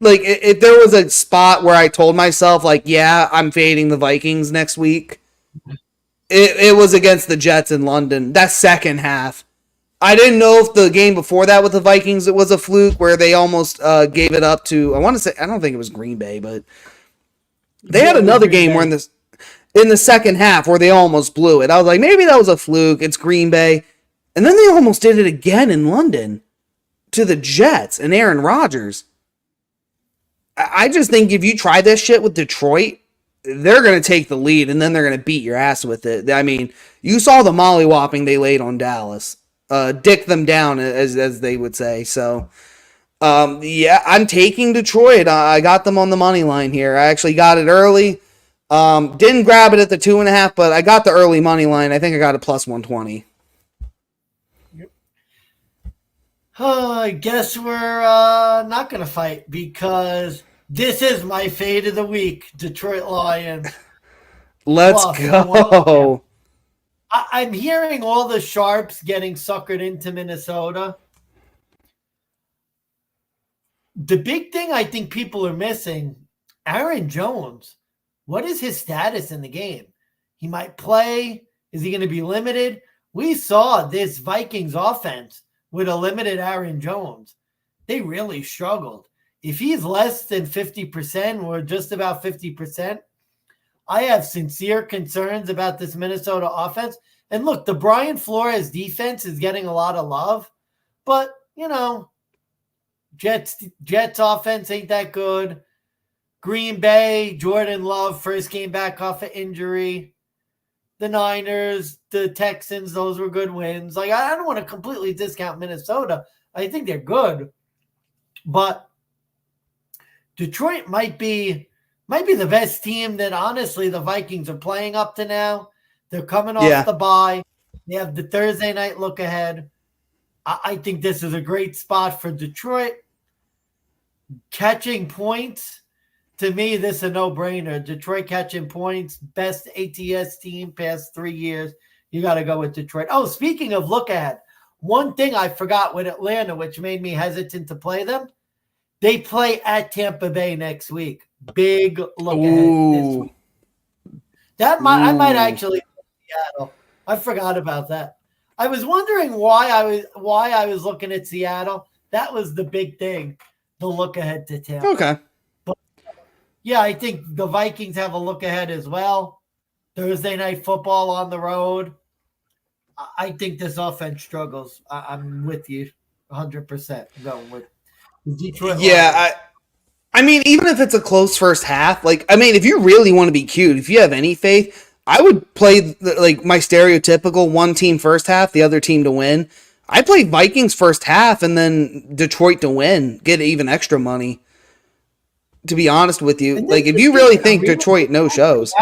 like, if there was a spot where I told myself, like, yeah, I'm fading the Vikings next week, it was against the Jets in London. That second half. I didn't know if the game before that with the Vikings, it was a fluke where they almost gave it up to, I don't think it was Green Bay, but they had another game where in the second half where they almost blew it. I was like, maybe that was a fluke. It's Green Bay. And then they almost did it again in London to the Jets and Aaron Rodgers. I just think if you try this shit with Detroit, they're going to take the lead and then they're going to beat your ass with it. I mean, you saw the mollywhopping they laid on Dallas. Dick them down, as they would say. So, yeah, I'm taking Detroit. I got them on the money line here. I actually got it early. Didn't grab it at the 2.5, but I got the early money line. I think I got it plus 120. Yep. I guess we're not going to fight because this is my fate of the week, Detroit Lions. Let's go. I'm hearing all the sharps getting suckered into Minnesota. The big thing I think people are missing, Aaron Jones. What is his status in the game? He might play. Is he going to be limited? We saw this Vikings offense with a limited Aaron Jones. They really struggled. If he's less than 50% or just about 50%, I have sincere concerns about this Minnesota offense. And look, the Brian Flores defense is getting a lot of love, but, Jets offense ain't that good. Green Bay, Jordan Love, first game back off of injury. The Niners, the Texans, those were good wins. Like, I don't want to completely discount Minnesota. I think they're good. But Detroit might be the best team that honestly the Vikings are playing up to now. They're coming off the bye. They have the Thursday night look ahead. I think this is a great spot for Detroit. Catching points, to me, this is a no-brainer. Detroit catching points, best ATS team past 3 years. You got to go with Detroit. Oh, speaking of look ahead, one thing I forgot with Atlanta, which made me hesitant to play them, they play at Tampa Bay next week. Big look ahead this week. I might actually Seattle. I forgot about that. I was wondering why I was looking at Seattle. That was the big thing, the look ahead to Tampa. Okay. But yeah, I think the Vikings have a look ahead as well. Thursday night football on the road. I think this offense struggles. I'm with you 100%. Going with Detroit. Yeah, I mean, even if it's a close first half, if you really want to be cute, if you have any faith, I would play my stereotypical one team first half, the other team to win. I play Vikings first half and then Detroit to win, get even extra money. To be honest with you, if you really think Detroit no shows.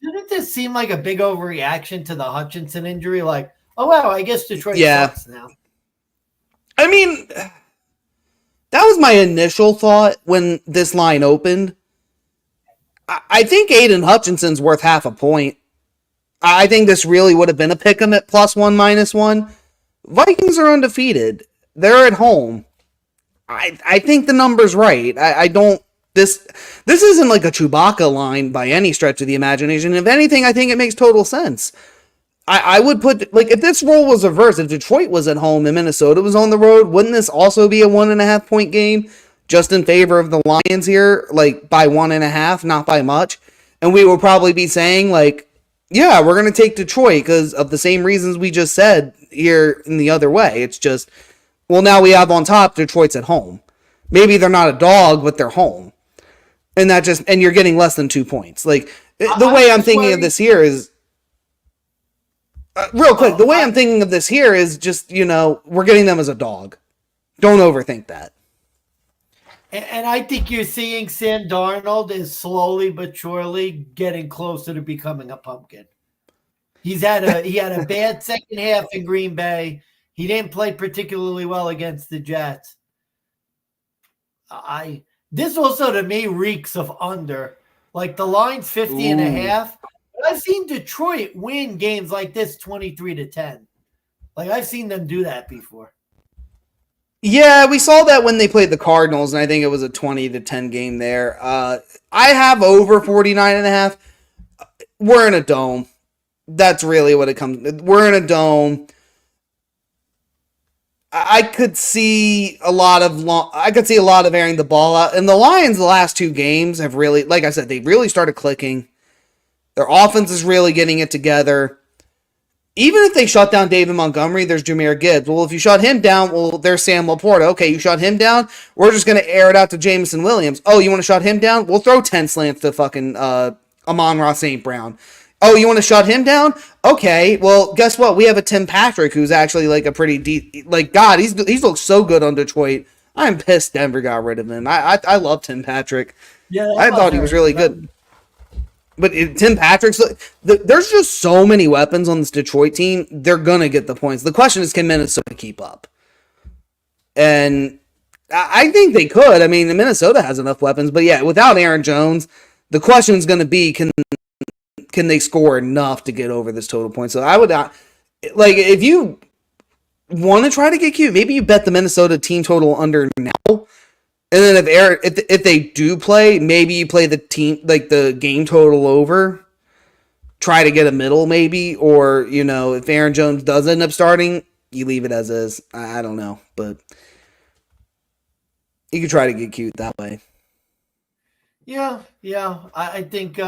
Didn't this seem like a big overreaction to the Hutchinson injury? Like, oh wow, I guess Detroit sucks now. I mean, that was my initial thought when this line opened. I think Aiden Hutchinson's worth half a point. I think this really would have been a pick 'em at +1, -1. Vikings are undefeated. They're at home. I think the number's right. I don't. This isn't like a Chewbacca line by any stretch of the imagination. If anything, I think it makes total sense. I would put, if this role was reversed, if Detroit was at home and Minnesota was on the road, wouldn't this also be a 1.5 point game just in favor of the Lions here, by 1.5, not by much? And we will probably be saying, yeah, we're going to take Detroit because of the same reasons we just said here in the other way. It's just, well, now we have on top Detroit's at home. Maybe they're not a dog, but they're home. And you're getting less than 2 points. The way I'm thinking of this here is, real quick, the way I'm thinking of this here is just, we're getting them as a dog. Don't overthink that. And I think you're seeing Sam Darnold is slowly but surely getting closer to becoming a pumpkin. He had a bad second half in Green Bay. He didn't play particularly well against the Jets. This also to me reeks of under. The line's 50.5. But I've seen Detroit win games like this 23-10. I've seen them do that before. Yeah, we saw that when they played the Cardinals, and I think it was a 20-10 game there. I have over 49.5. We're in a dome. That's really what it comes. We're in a dome. I could see a lot of airing the ball out. And the Lions, the last 2 games have really, like I said, they really started clicking. Their offense is really getting it together. Even if they shut down David Montgomery, there's Jahmyr Gibbs. Well, if you shut him down, there's Sam Laporta. Okay, you shut him down, we're just going to air it out to Jameson Williams. Oh, you want to shut him down? We'll throw 10 slants to fucking Amon-Ra St. Brown. Oh, you want to shut him down? Okay, well, guess what? We have a Tim Patrick who's actually a pretty deep, God, he's looked so good on Detroit. I'm pissed Denver got rid of him. I love Tim Patrick. Yeah, I thought he was really good. But Tim Patrick's, there's just so many weapons on this Detroit team. They're going to get the points. The question is, can Minnesota keep up? And I think they could. I mean, Minnesota has enough weapons. But yeah, without Aaron Jones, the question is going to be, can they score enough to get over this total point? So I would, if you want to try to get cute, maybe you bet the Minnesota team total under now. And then if they do play, maybe you play the team, the game total over. Try to get a middle maybe. Or, if Aaron Jones does end up starting, you leave it as is. I don't know. But you could try to get cute that way. Yeah. I think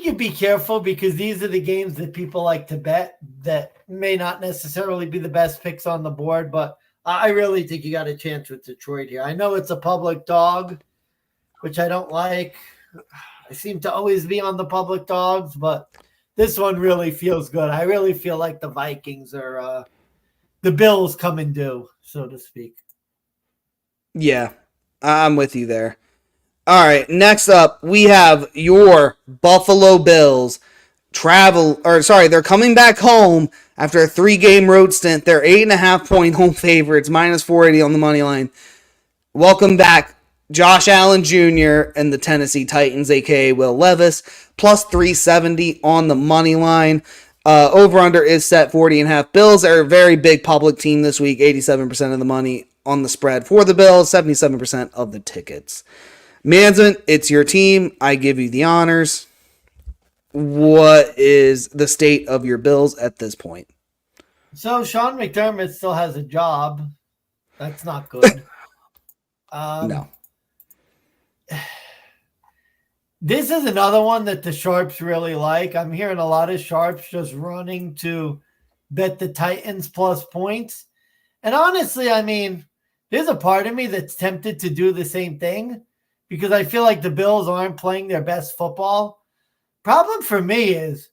you'd be careful because these are the games that people like to bet that may not necessarily be the best picks on the board, but I really think you got a chance with Detroit here. I know it's a public dog, which I don't like. I seem to always be on the public dogs, but this one really feels good. I really feel like the Vikings are the Bills come and do, so to speak. Yeah, I'm with you there. All right, next up, we have your Buffalo Bills they're coming back home after a 3-game road stint. They're 8.5-point home favorites, minus 480 on the money line. Welcome back, Josh Allen Jr. and the Tennessee Titans, aka Will Levis, plus 370 on the money line. Over-under is set 40.5. Bills are a very big public team this week, 87% of the money on the spread for the Bills, 77% of the tickets. Management, it's your team. I give you the honors. What is the state of your Bills at this point? So Sean McDermott still has a job. That's not good. No. This is another one that the sharps really like. I'm hearing a lot of sharps just running to bet the Titans plus points. And honestly, I mean, there's a part of me that's tempted to do the same thing because I feel like the Bills aren't playing their best football. Problem for me is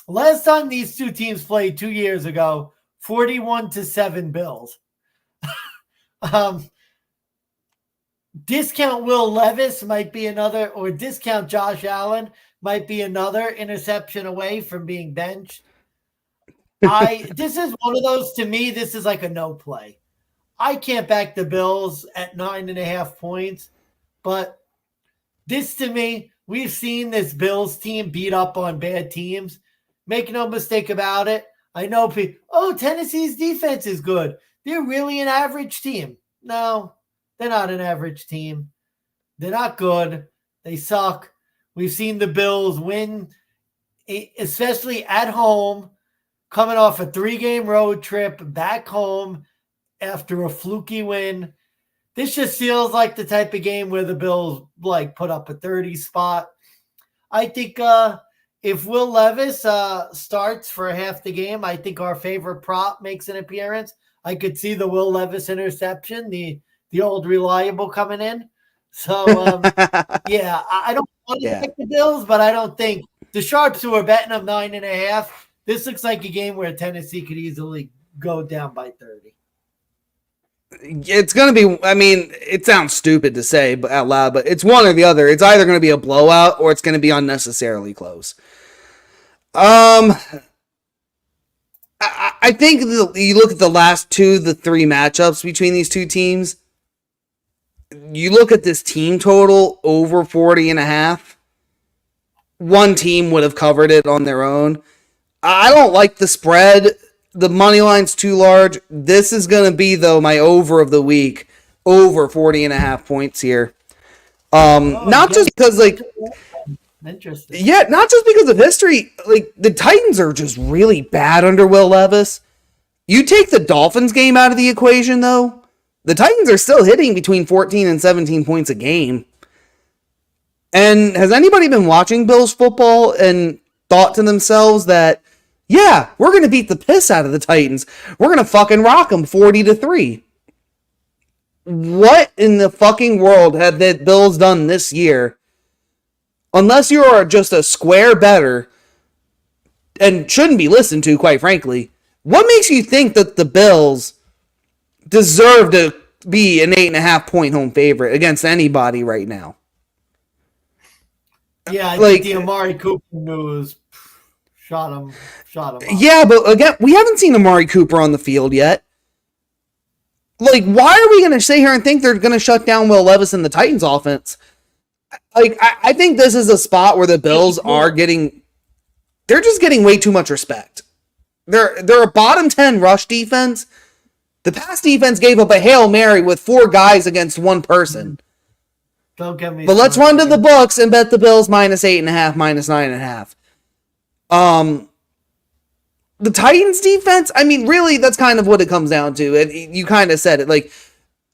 last time these two teams played 2 years ago, 41-7 Bills. Discount Will Levis might be another, or discount Josh Allen might be another interception away from being benched. This is one of those, to me, this is like a no play. I can't back the Bills at 9.5 points, but this to me, we've seen this Bills team beat up on bad teams. Make no mistake about it. I know people, Tennessee's defense is good. They're really an average team. No, they're not an average team. They're not good. They suck. We've seen the Bills win, especially at home, coming off a 3-game road trip back home after a fluky win. This just feels like the type of game where the Bills put up a 30 spot. I think if Will Levis starts for half the game, I think our favorite prop makes an appearance. I could see the Will Levis interception, the old reliable coming in. So, yeah, I don't want to pick the Bills, but I don't think the sharps who are betting them 9.5, this looks like a game where Tennessee could easily go down by 30. It's going to be, I mean, it sounds stupid to say out loud, but it's one or the other. It's either going to be a blowout or it's going to be unnecessarily close. I think you look at the last 3 matchups between these two teams. You look at this team total over 40.5. One team would have covered it on their own. I don't like the spread. The money line's too large. This is going to be, though, my over of the week. Over 40.5 points here. Not just because, interesting. Yeah, not just because of history. The Titans are just really bad under Will Levis. You take the Dolphins game out of the equation, though, the Titans are still hitting between 14 and 17 points a game. And has anybody been watching Bills football and thought to themselves that, yeah, we're going to beat the piss out of the Titans. We're going to fucking rock them 40-3. What in the fucking world have the Bills done this year? Unless you are just a square better and shouldn't be listened to, quite frankly, what makes you think that the Bills deserve to be an 8.5 point home favorite against anybody right now? Yeah, I think the Amari Cooper news shot him up. Yeah, but again, we haven't seen Amari Cooper on the field yet. Why are we going to sit here and think they're going to shut down Will Levis and the Titans offense? I think this is a spot where the Bills they're just getting way too much respect. They're a bottom 10 rush defense. The pass defense gave up a Hail Mary with 4 guys against 1 person. Don't get me. But let's run to the books and bet the Bills minus 8.5, minus 9.5. The Titans defense, I mean, really, that's kind of what it comes down to. And you kind of said it.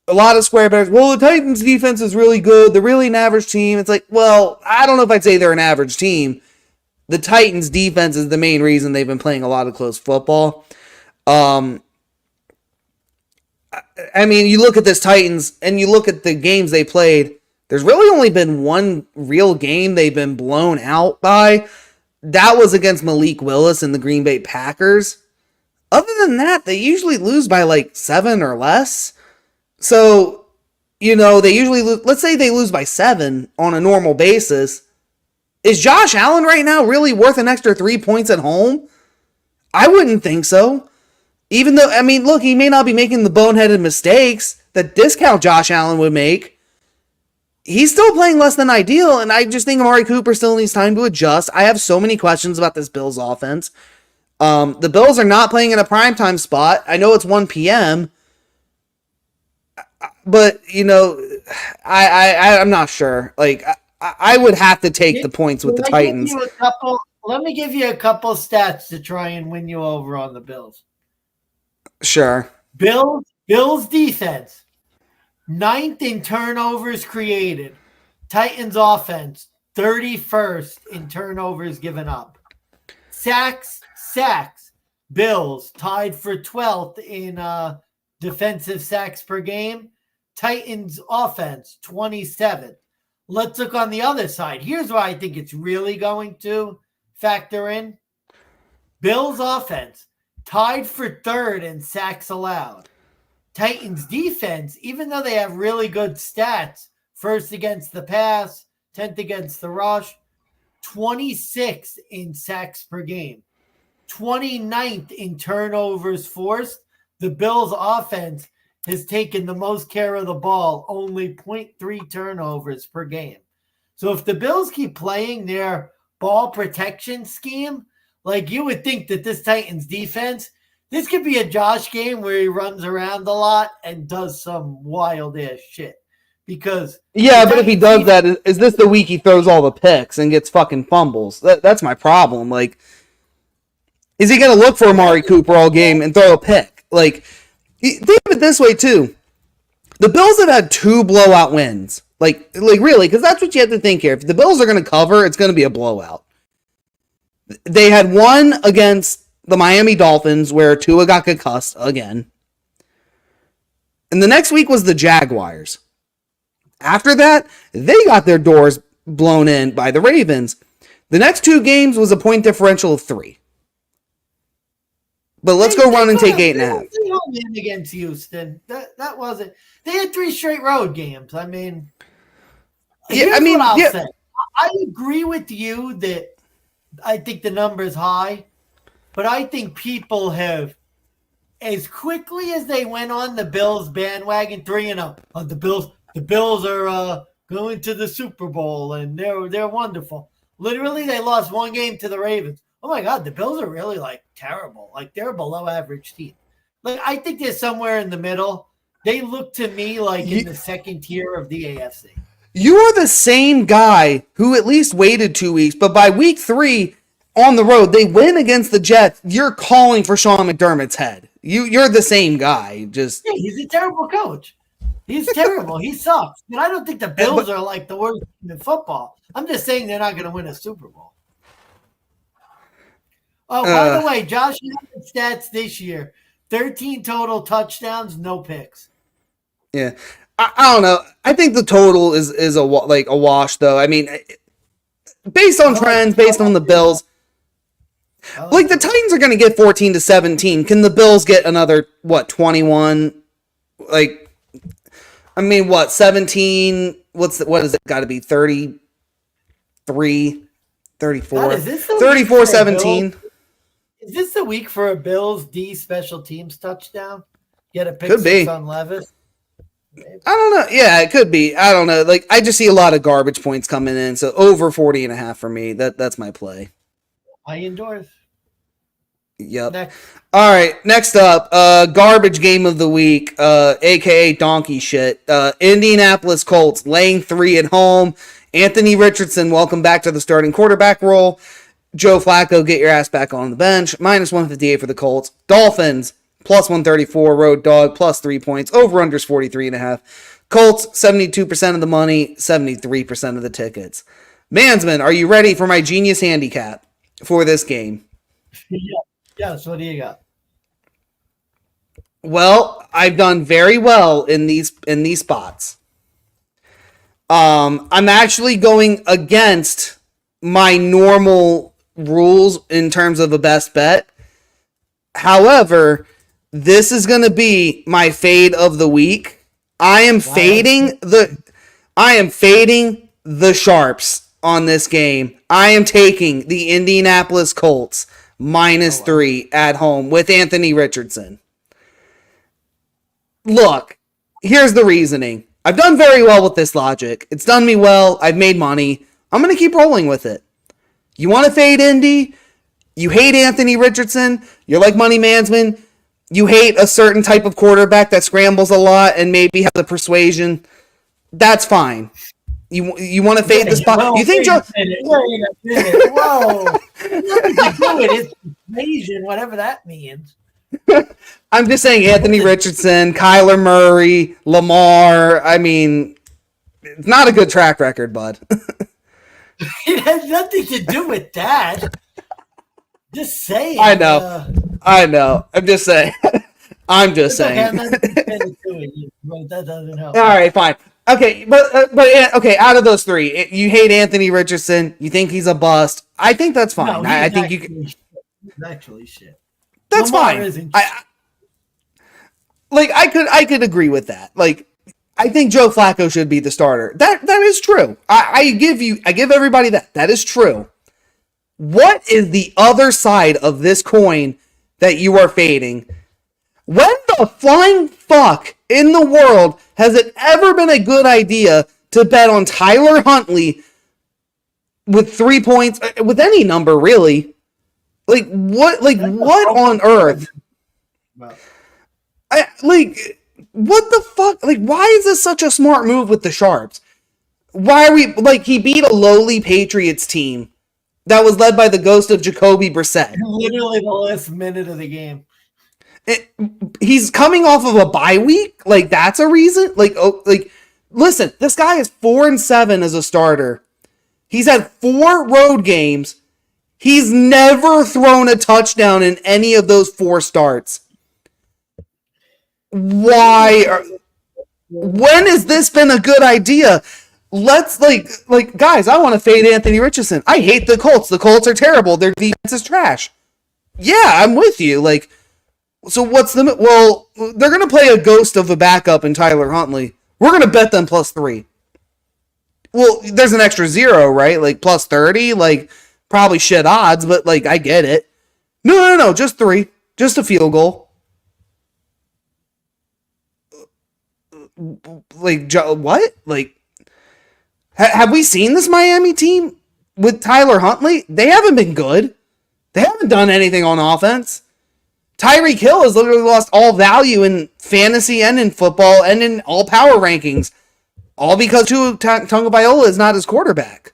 A lot of square bettors, well, the Titans defense is really good. They're really an average team. It's well, I don't know if I'd say they're an average team. The Titans defense is the main reason they've been playing a lot of close football. I mean, you look at this Titans and you look at the games they played, there's really only been one real game they've been blown out by. That was against Malik Willis and the Green Bay Packers. Other than that, they usually lose by 7 or less. So they usually lose. Let's say they lose by 7 on a normal basis. Is Josh Allen right now really worth an extra 3 points at home? I wouldn't think so. Even though, look, he may not be making the boneheaded mistakes that discount Josh Allen would make. He's still playing less than ideal, and I just think Amari Cooper still needs time to adjust. I have so many questions about this Bills offense. The Bills are not playing in a primetime spot. I know it's 1 p.m., but, I'm not sure. Like, I would have to take the points with the Titans. Let me give you a couple stats to try and win you over on the Bills. Sure. Bills defense, 9th in turnovers created. Titans offense, 31st in turnovers given up. Sacks. Bills tied for 12th in defensive sacks per game. Titans offense, 27th. Let's look on the other side. Here's why I think it's really going to factor in. Bills offense, tied for 3rd in sacks allowed. Titans defense, even though they have really good stats, 1st against the pass, 10th against the rush, 26th in sacks per game, 29th in turnovers forced. The Bills offense has taken the most care of the ball, only 0.3 turnovers per game. So if the Bills keep playing their ball protection scheme, like you would think that this Titans defense, this could be a Josh game where he runs around a lot and does some wild ass shit. Because but if he does that, is this the week he throws all the picks and gets fucking fumbles? That's my problem. Like, is he going to look for Amari Cooper all game and throw a pick? Like, think of it this way too. The Bills have had 2 blowout wins. Like really, because that's what you have to think here. If the Bills are going to cover, it's going to be a blowout. They had one against the Miami Dolphins where Tua got concussed again. And the next week was the Jaguars. After that, they got their doors blown in by the Ravens. The next 2 games was a point differential of 3. But let's go run and take 8.5. They hung in against Houston. That wasn't. They had 3 straight road games. I mean, here's what I'll say. I agree with you that I think the number is high, but I think people have, as quickly as they went on the Bills bandwagon, 3-0. The Bills are going to the Super Bowl and they're wonderful. Literally, they lost 1 game to the Ravens. Oh my God, the Bills are really like terrible. Like they're a below average team. Like I think they're somewhere in the middle. They look to me like in the second tier of the AFC. You are the same guy who at least waited 2 weeks, but by week 3 on the road, they win against the Jets. You're calling for Sean McDermott's head. You're the same guy. Just he's a terrible coach. He's terrible. He sucks. And I don't think the Bills are like the worst team in football. I'm just saying they're not going to win a Super Bowl. Oh, by the way, Josh Allen's stats this year: 13 total touchdowns, no picks. Yeah, I don't know. I think the total is a wash, though. I mean, based on trends, based on the Bills, like the Titans are going to get 14-17. Can the Bills get another 21? Like, I mean, 17? What is it got to be? 33, 34, 34-17. Is this the week for a Bills D special teams touchdown? Get a pick on Levis? Maybe. I don't know. Yeah, it could be. I don't know. Like, I just see a lot of garbage points coming in. So over 40.5 for me. That's my play. I endorse. Yep. All right. Next up, garbage game of the week, aka donkey shit. Indianapolis Colts laying 3 at home. Anthony Richardson, welcome back to the starting quarterback role. Joe Flacco, get your ass back on the bench. Minus 158 for the Colts. Dolphins, plus 134. Road dog, plus 3 points. Over-unders 43.5. Colts, 72% of the money, 73% of the tickets. Mansman, are you ready for my genius handicap for this game? Yes, what do you got? Well, I've done very well in these spots. I'm actually going against my normal rules in terms of a best bet. However, this is going to be my fade of the week. I am fading the Sharps on this game. I am taking the Indianapolis Colts -3 at home with Anthony Richardson. Look, here's the reasoning. I've done very well with this logic. It's done me well. I've made money. I'm going to keep rolling with it. You want to fade Indy? You hate Anthony Richardson? You're like Money Mansman? You hate a certain type of quarterback that scrambles a lot and maybe has a persuasion? That's fine. You want to fade the spot? You think Joe? Wait a minute. Whoa! Nothing to do with his persuasion, whatever that means. I'm just saying Anthony Richardson, Kyler Murray, Lamar. I mean, it's not a good track record, bud. It has nothing to do with that. Just saying. I know. I'm just saying. I'm just saying. That doesn't help. All right, fine. Okay, but okay. Out of those three, you hate Anthony Richardson. You think he's a bust. I think that's fine. No, I think you can. He's actually shit. That's fine. I could agree with that. Like, I think Joe Flacco should be the starter. That is true. I give everybody that. That is true. What is the other side of this coin that you are fading? When the flying fuck in the world has it ever been a good idea to bet on Tyler Huntley with 3 points, with any number really? Like what on earth? What the fuck? Like, why is this such a smart move with the Sharps? Why are we he beat a lowly Patriots team that was led by the ghost of Jacoby Brissett. Literally the last minute of the game. He's coming off of a bye week. Like, that's a reason. Listen, this guy is 4-7 as a starter. He's had 4 road games. He's never thrown a touchdown in any of those 4 starts. When has this been a good idea? Let's guys, I want to fade Anthony Richardson. I hate the Colts. The Colts are terrible. Their defense is trash. Yeah, I'm with you. So what's the... Well, they're going to play a ghost of a backup in Tyler Huntley. We're going to bet them +3. Well, there's an extra 0, right? +30. Probably shit odds, but, I get it. No. Just 3. Just a field goal. What? Have we seen this Miami team with Tyler Huntley? They haven't been good. They haven't done anything on offense. Tyreek Hill has literally lost all value in fantasy and in football and in all power rankings. All because Tua Tagovailoa is not his quarterback.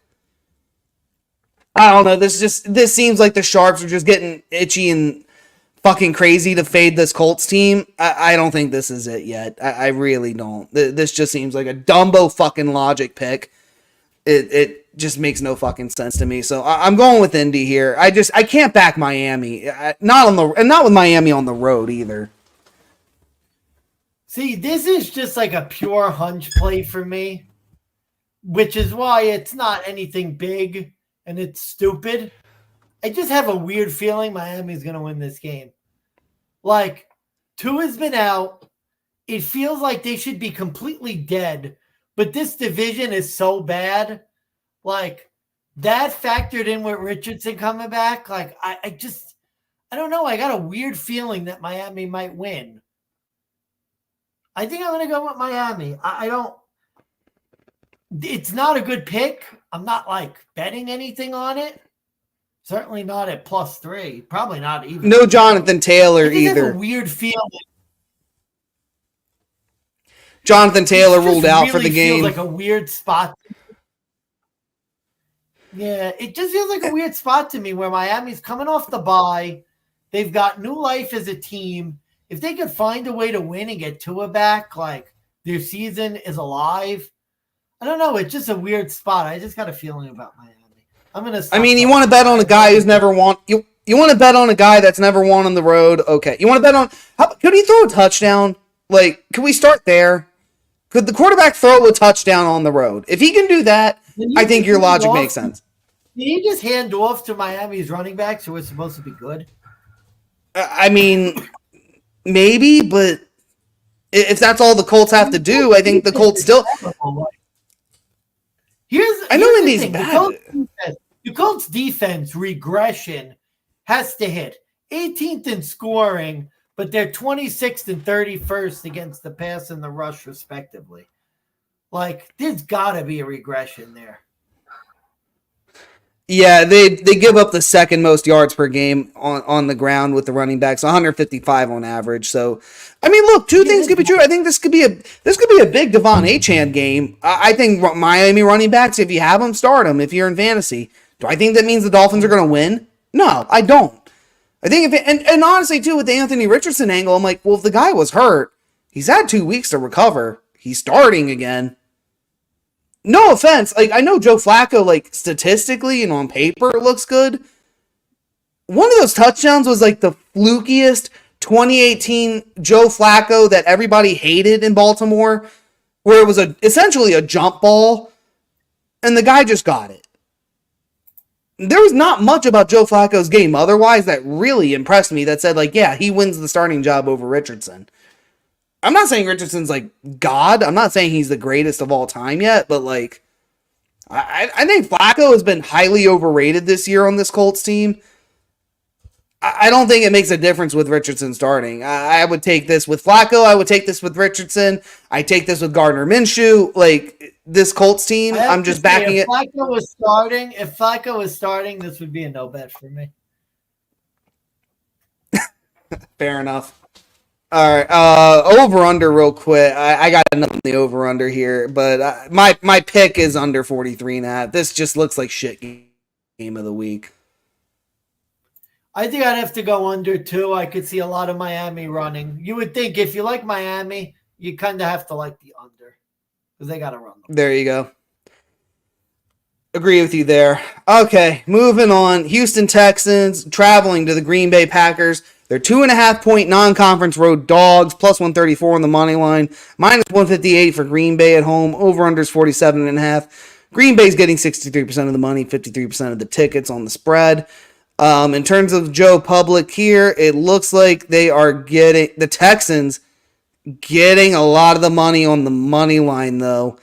I don't know. This seems like the Sharps are just getting itchy and fucking crazy to fade this Colts team. I don't think this is it yet. I really don't. This just seems like a Dumbo fucking logic pick. It just makes no fucking sense to me. So I'm going with Indy here. I can't back Miami. Not with Miami on the road either. See, this is just like a pure hunch play for me, which is why it's not anything big and it's stupid. I just have a weird feeling Miami's going to win this game. Tua's been out. It feels like they should be completely dead. But this division is so bad. That factored in with Richardson coming back. I don't know. I got a weird feeling that Miami might win. I think I'm going to go with Miami. It's not a good pick. I'm not betting anything on it. Certainly not at +3. Probably not even. No Jonathan Taylor either. Have a weird feeling. Jonathan Taylor ruled out for the game. Feels like a weird spot. Yeah, it just feels like a weird spot to me where Miami's coming off the bye. They've got new life as a team. If they could find a way to win and get Tua back, their season is alive. I don't know. It's just a weird spot. I just got a feeling about Miami. You want to bet on a guy who's never won. You want to bet on a guy that's never won on the road. Okay. You want to bet on? Could he throw a touchdown? Can we start there? Could the quarterback throw a touchdown on the road? If he can do that, I think your logic makes sense. Did he just hand off to Miami's running backs who are supposed to be good? Maybe, but If that's all the Colts have to do, I think the Colts still. I know Indy's bad. The Colts defense regression has to hit 18th in scoring, but they're 26th and 31st against the pass and the rush, respectively. Like, there's got to be a regression there. Yeah, they give up the second most yards per game on the ground with the running backs, 155 on average. So, I mean, look, two things could be true. I think this could be a big Devon Achane game. I think Miami running backs, if you have them, start them if you're in fantasy. Do I think that means the Dolphins are going to win? No, I don't. I think and honestly too, with the Anthony Richardson angle, I'm like, well, if the guy was hurt, he's had 2 weeks to recover. He's starting again. No offense, like I know Joe Flacco, like statistically and on paper, looks good. One of those touchdowns was like the flukiest 2018 Joe Flacco that everybody hated in Baltimore, where it was essentially a jump ball, and the guy just got it. There was not much about Joe Flacco's game otherwise that really impressed me that said, like, yeah, he wins the starting job over Richardson. I'm not saying Richardson's like God. I'm not saying he's the greatest of all time yet, but like, I think Flacco has been highly overrated this year on this Colts team. I don't think it makes a difference with Richardson starting. I would take this with Flacco. I would take this with Richardson. I take this with Gardner Minshew. Like this Colts team, I'm just backing it. If Flacco was starting, this would be a no bet for me. Fair enough. All right, over-under real quick. I got nothing on the over-under here, but my pick is under 43.5. This just looks like shit game of the week. I think I'd have to go under, too. I could see a lot of Miami running. You would think if you like Miami, you kind of have to like the under because they got to run them. There you go. Agree with you there. Okay, moving on. Houston Texans traveling to the Green Bay Packers. They're 2.5-point non-conference road dogs, plus 134 on the money line, minus 158 for Green Bay at home. Over-unders 47.5. Green Bay's getting 63% of the money, 53% of the tickets on the spread. In terms of Joe Public here, it looks like they are getting the Texans getting a lot of the money on the money line, though.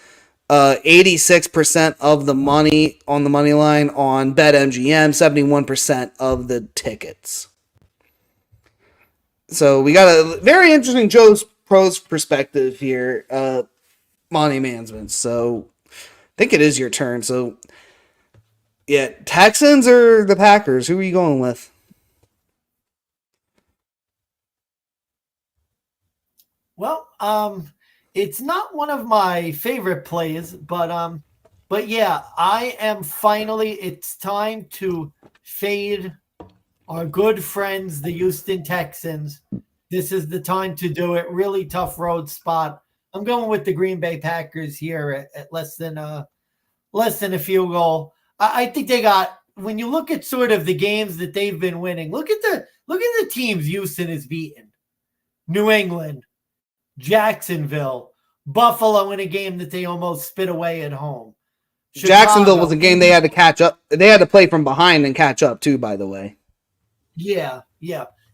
86% of the money on the money line on BetMGM, 71% of the tickets. So we got a very interesting Joe's Pros perspective here, money management. So I think it is your turn. So yeah, Texans or the Packers? Who are you going with? Well, it's not one of my favorite plays, but yeah, I am finally. It's time to fade our good friends, the Houston Texans. This is the time to do it. Really tough road spot. I'm going with the Green Bay Packers here at less than a field goal. I think they got. When you look at sort of the games that they've been winning, look at the teams Houston has beaten: New England, Jacksonville, Buffalo in a game that they almost spit away at home. Chicago. Jacksonville was a game they had to catch up. They had to play from behind and catch up too, by the way. Yeah.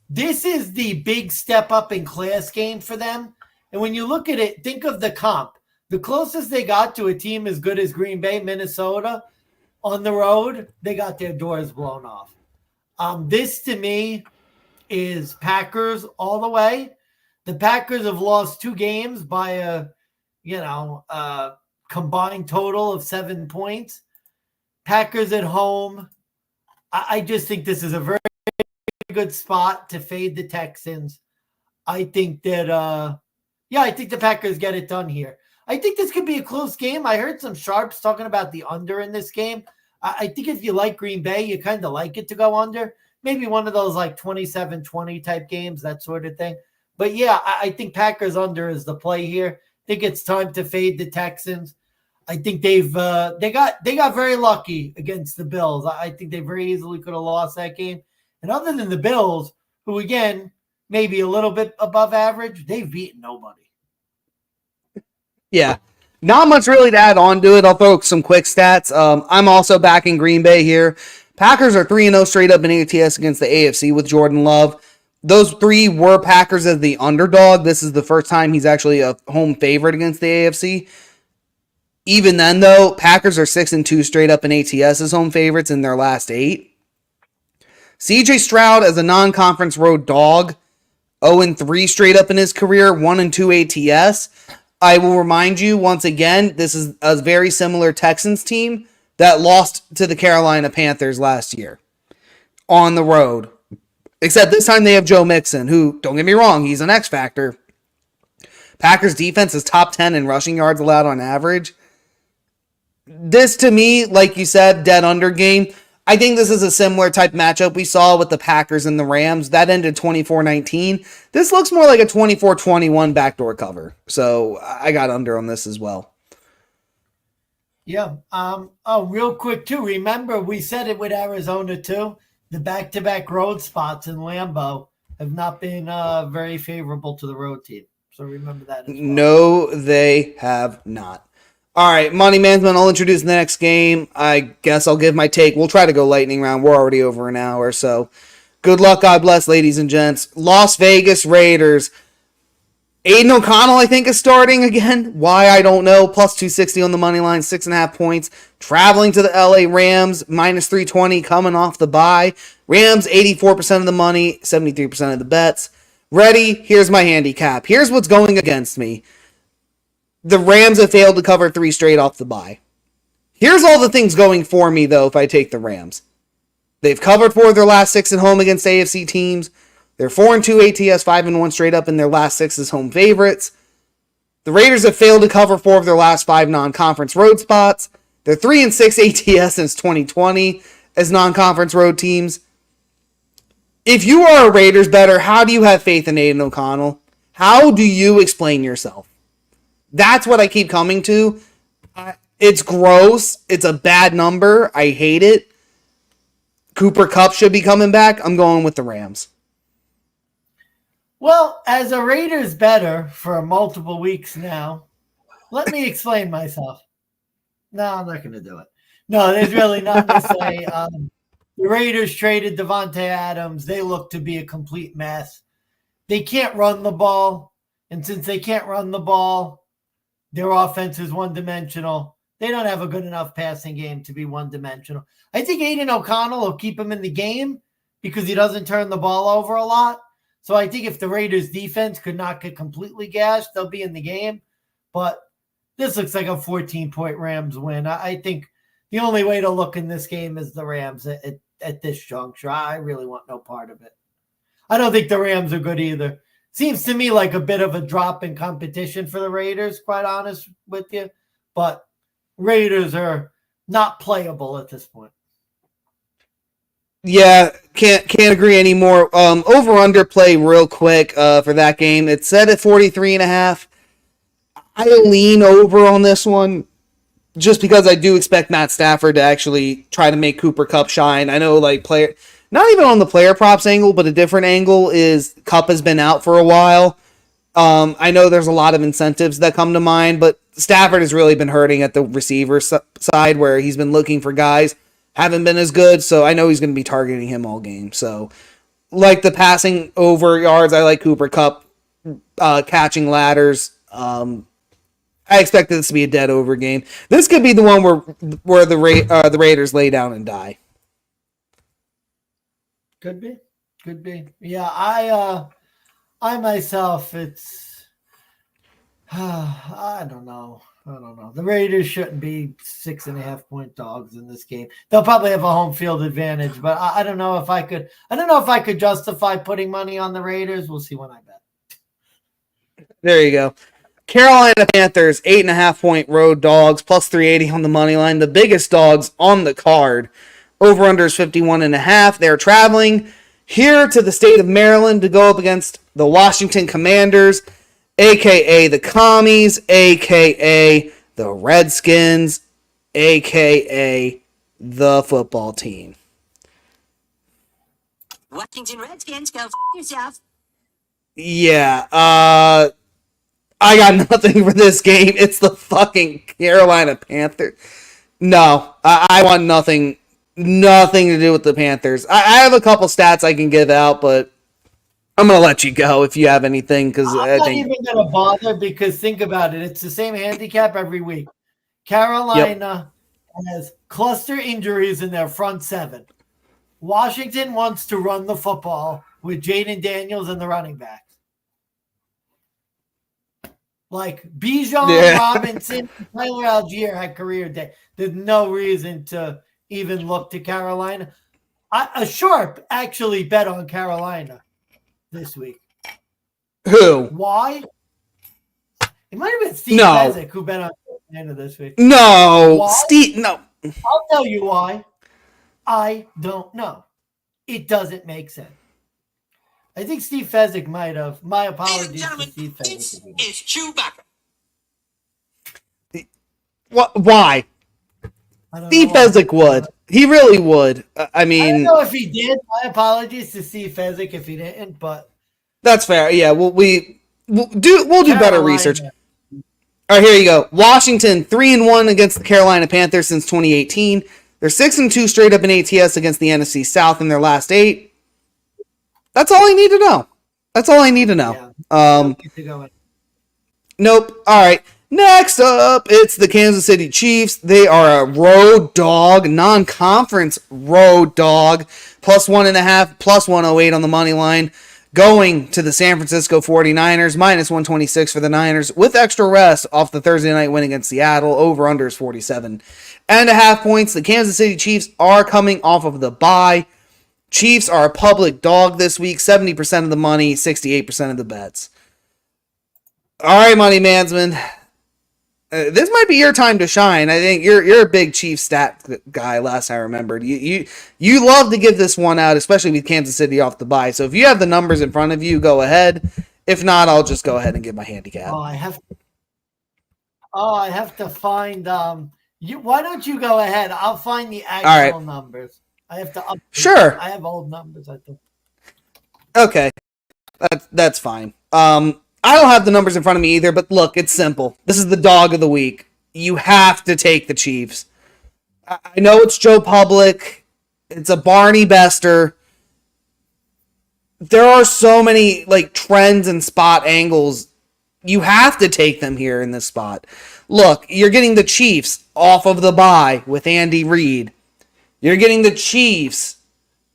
This is the big step up in class game for them. And when you look at it, think of the comp. The closest they got to a team as good as Green Bay, Minnesota, on the road, they got their doors blown off. This, to me, is Packers all the way. The Packers have lost 2 games by a combined total of 7 points. Packers at home. I just think this is a very good spot to fade the Texans. I think that, I think the Packers get it done here. I think this could be a close game. I heard some sharps talking about the under in this game. I think if you like Green Bay, you kind of like it to go under. Maybe one of those like 27-20 type games, that sort of thing. But yeah, I think Packers under is the play here. I think it's time to fade the Texans. I think they got very lucky against the Bills. I think they very easily could have lost that game. And other than the Bills, who again maybe a little bit above average, they've beaten nobody. Yeah, not much really to add on to it. I'll throw some quick stats. I'm also backing Green Bay here. Packers are 3-0 straight up in ATS against the AFC with Jordan Love. Those three were Packers as the underdog. This is the first time he's actually a home favorite against the AFC. Even then, though, Packers are 6-2 straight up in ATS as home favorites in their last 8. CJ Stroud as a non-conference road dog, 0-3 straight up in his career, 1-2 ATS. I will remind you once again, this is a very similar Texans team that lost to the Carolina Panthers last year on the road. Except this time they have Joe Mixon, who, don't get me wrong, he's an X factor. Packers defense is top 10 in rushing yards allowed on average. This, to me, like you said, dead under game. I think this is a similar type matchup we saw with the Packers and the Rams. That ended 24-19. This looks more like a 24-21 backdoor cover. So I got under on this as well. Yeah. Real quick, too. Remember, we said it with Arizona, too. The back-to-back road spots in Lambeau have not been very favorable to the road team. So remember that as well. No, they have not. All right, Money Management, I'll introduce the next game. I guess I'll give my take. We'll try to go lightning round. We're already over an hour, so good luck, God bless, ladies and gents. Las Vegas Raiders. Aiden O'Connell, I think, is starting again. Why, I don't know. Plus 260 on the money line, 6.5 points. Traveling to the LA Rams, minus 320, coming off the bye. Rams, 84% of the money, 73% of the bets. Ready? Here's my handicap. Here's what's going against me. The Rams have failed to cover 3 straight off the bye. Here's all the things going for me, though, if I take the Rams. They've covered 4 of their last 6 at home against AFC teams. They're 4-2 ATS, 5-1 straight up in their last 6 as home favorites. The Raiders have failed to cover 4 of their last 5 non-conference road spots. They're 3-6 ATS since 2020 as non-conference road teams. If you are a Raiders bettor, how do you have faith in Aiden O'Connell? How do you explain yourself? That's what I keep coming to. It's gross. It's a bad number. I hate it. Cooper Kupp should be coming back. I'm going with the Rams. Well, as a Raiders bettor for multiple weeks now, let me explain myself. No, I'm not going to do it. No, there's really nothing to say. The Raiders traded Devontae Adams. They look to be a complete mess. They can't run the ball. And since they can't run the ball, their offense is one-dimensional. They don't have a good enough passing game to be one-dimensional. I think Aiden O'Connell will keep him in the game because he doesn't turn the ball over a lot. So I think if the Raiders' defense could not get completely gashed, they'll be in the game. But this looks like a 14-point Rams win. I think the only way to look in this game is the Rams at this juncture. I really want no part of it. I don't think the Rams are good either. Seems to me like a bit of a drop in competition for the Raiders, quite honest with you. But Raiders are not playable at this point. Yeah, can't agree anymore. Over under play real quick for that game. It's set at 43.5. I lean over on this one just because I do expect Matt Stafford to actually try to make Cooper Kupp shine. I know not even on the player props angle, but a different angle is Kupp has been out for a while. I know there's a lot of incentives that come to mind, but Stafford has really been hurting at the receiver side where he's been looking for guys, haven't been as good, so I know he's going to be targeting him all game. So, like the passing over yards, I like Cooper Kupp catching ladders. I expect this to be a dead over game. This could be the one where the Raiders lay down and die. Could be. Yeah, I myself, it's I don't know. The Raiders shouldn't be 6.5-point dogs in this game. They'll probably have a home field advantage, but I don't know if I could. I don't know if I could justify putting money on the Raiders. We'll see when I bet. There you go. Carolina Panthers, 8.5-point road dogs, plus 380 on the money line. The biggest dogs on the card. Over under is 51.5. They're traveling here to the state of Maryland to go up against the Washington Commanders, a.k.a. the Commies, a.k.a. the Redskins, a.k.a. the football team. Washington Redskins, go f*** yourself. Yeah, I got nothing for this game. It's the fucking Carolina Panthers. No, I want nothing to do with the Panthers. I have a couple stats I can give out, but I'm gonna let you go if you have anything because I'm I not think. even going to bother because think about it. It's the same handicap every week. Carolina has cluster injuries in their front seven. Washington wants to run the football with Jaden Daniels and the running backs. Like Bijan Robinson, Tyler Algier had career day. There's no reason to even look to Carolina. A sharp actually bet on Carolina this week. Who? Why? It might have been Steve No. Fezzik who bet on Carolina this week. No, Why? Steve. No. I'll tell you why. I don't know. It doesn't make sense. I think Steve Fezzik might have. My apologies to Steve Fezzik. This is Chewbacca. What? Why? Steve know why. Fezzik would. He really would. I mean, I don't know if he did. My apologies to Steve Fezzik if he didn't, but that's fair. Yeah, we'll do better Carolina. research. All right, here you go. Washington 3-1 against the Carolina Panthers since 2018. They're 6-2 straight up in ATS against the NFC South in their last 8. That's all I need to know. That's all I need to know. Yeah. Nope. All right. Next up, it's the Kansas City Chiefs. They are a road dog, non-conference road dog, +1.5, +108 on the money line, going to the San Francisco 49ers, -126 for the Niners, with extra rest off the Thursday night win against Seattle. Over-under is 47.5 points. The Kansas City Chiefs are coming off of the bye. Chiefs are a public dog this week, 70% of the money, 68% of the bets. All right, Money Mansman. This might be your time to shine. I think you're a big Chiefs stat guy. Last I remembered, you love to give this one out, especially with Kansas City off the bye. So if you have the numbers in front of you, go ahead. If not, I'll just go ahead and give my handicap. I have to find. Why don't you go ahead? I'll find the actual numbers. I have to update. Sure. I have old numbers. I think. Okay, that's fine. I don't have the numbers in front of me either, but look, it's simple. This is the dog of the week. You have to take the Chiefs. I know it's Joe Public. It's a Barney Bester. There are so many trends and spot angles. You have to take them here in this spot. Look, you're getting the Chiefs off of the bye with Andy Reid. You're getting the Chiefs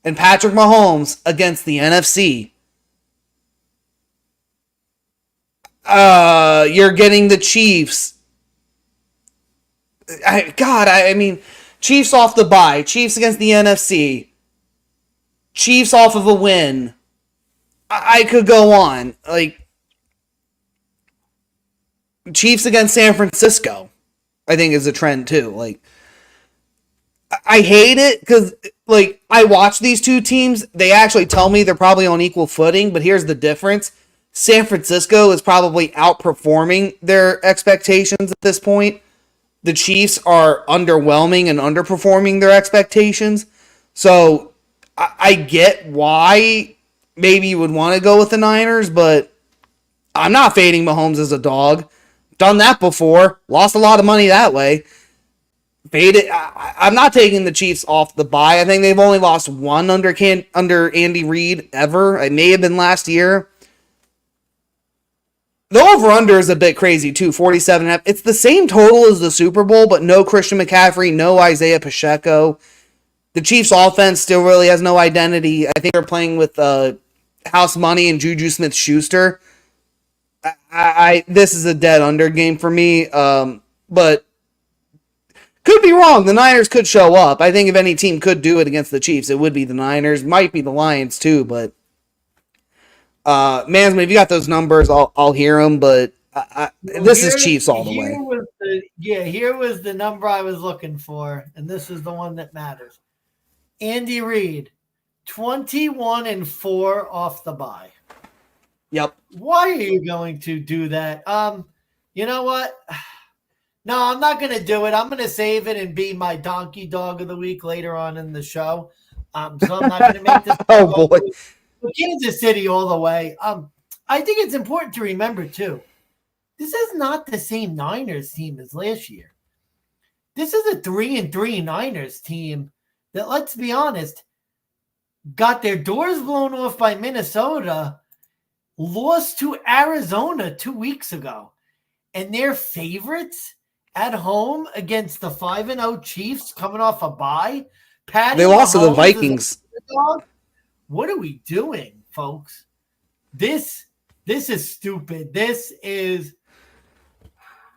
and Patrick Mahomes against the NFC. You're getting the Chiefs. I mean, Chiefs off the bye. Chiefs against the NFC. Chiefs off of a win. I could go on. Chiefs against San Francisco, I think is a trend too. I hate it because, I watch these two teams. They actually tell me they're probably on equal footing, but here's the difference. San Francisco is probably outperforming their expectations at this point. The Chiefs are underwhelming and underperforming their expectations. So I get why maybe you would want to go with the Niners, but I'm not fading Mahomes as a dog. Done that before. Lost a lot of money that way. Faded. I'm not taking the Chiefs off the bye. I think they've only lost one under Andy Reid ever. It may have been last year. The over-under is a bit crazy, too, 47.5. It's the same total as the Super Bowl, but no Christian McCaffrey, no Isaiah Pacheco. The Chiefs' offense still really has no identity. I think they're playing with house money and Juju Smith-Schuster. This is a dead under game for me, but could be wrong. The Niners could show up. I think if any team could do it against the Chiefs, it would be the Niners. Might be the Lions, too, but... Mansman, if you got those numbers, I'll hear them, but this is Chiefs all the way. Here was the number I was looking for, and this is the one that matters. Andy Reid, 21-4 off the bye. Yep. Why are you going to do that? You know what? No, I'm not going to do it. I'm going to save it and be my donkey dog of the week later on in the show. So I'm not going to make this. Oh, boy. Kansas City all the way. I think it's important to remember, too, this is not the same Niners team as last year. This is a 3-3 Niners team that, let's be honest, got their doors blown off by Minnesota lost to Arizona 2 weeks ago, and they're favorites at home against the 5-0 Chiefs coming off a bye. They lost to the Vikings. What are we doing, folks? This is stupid. This is,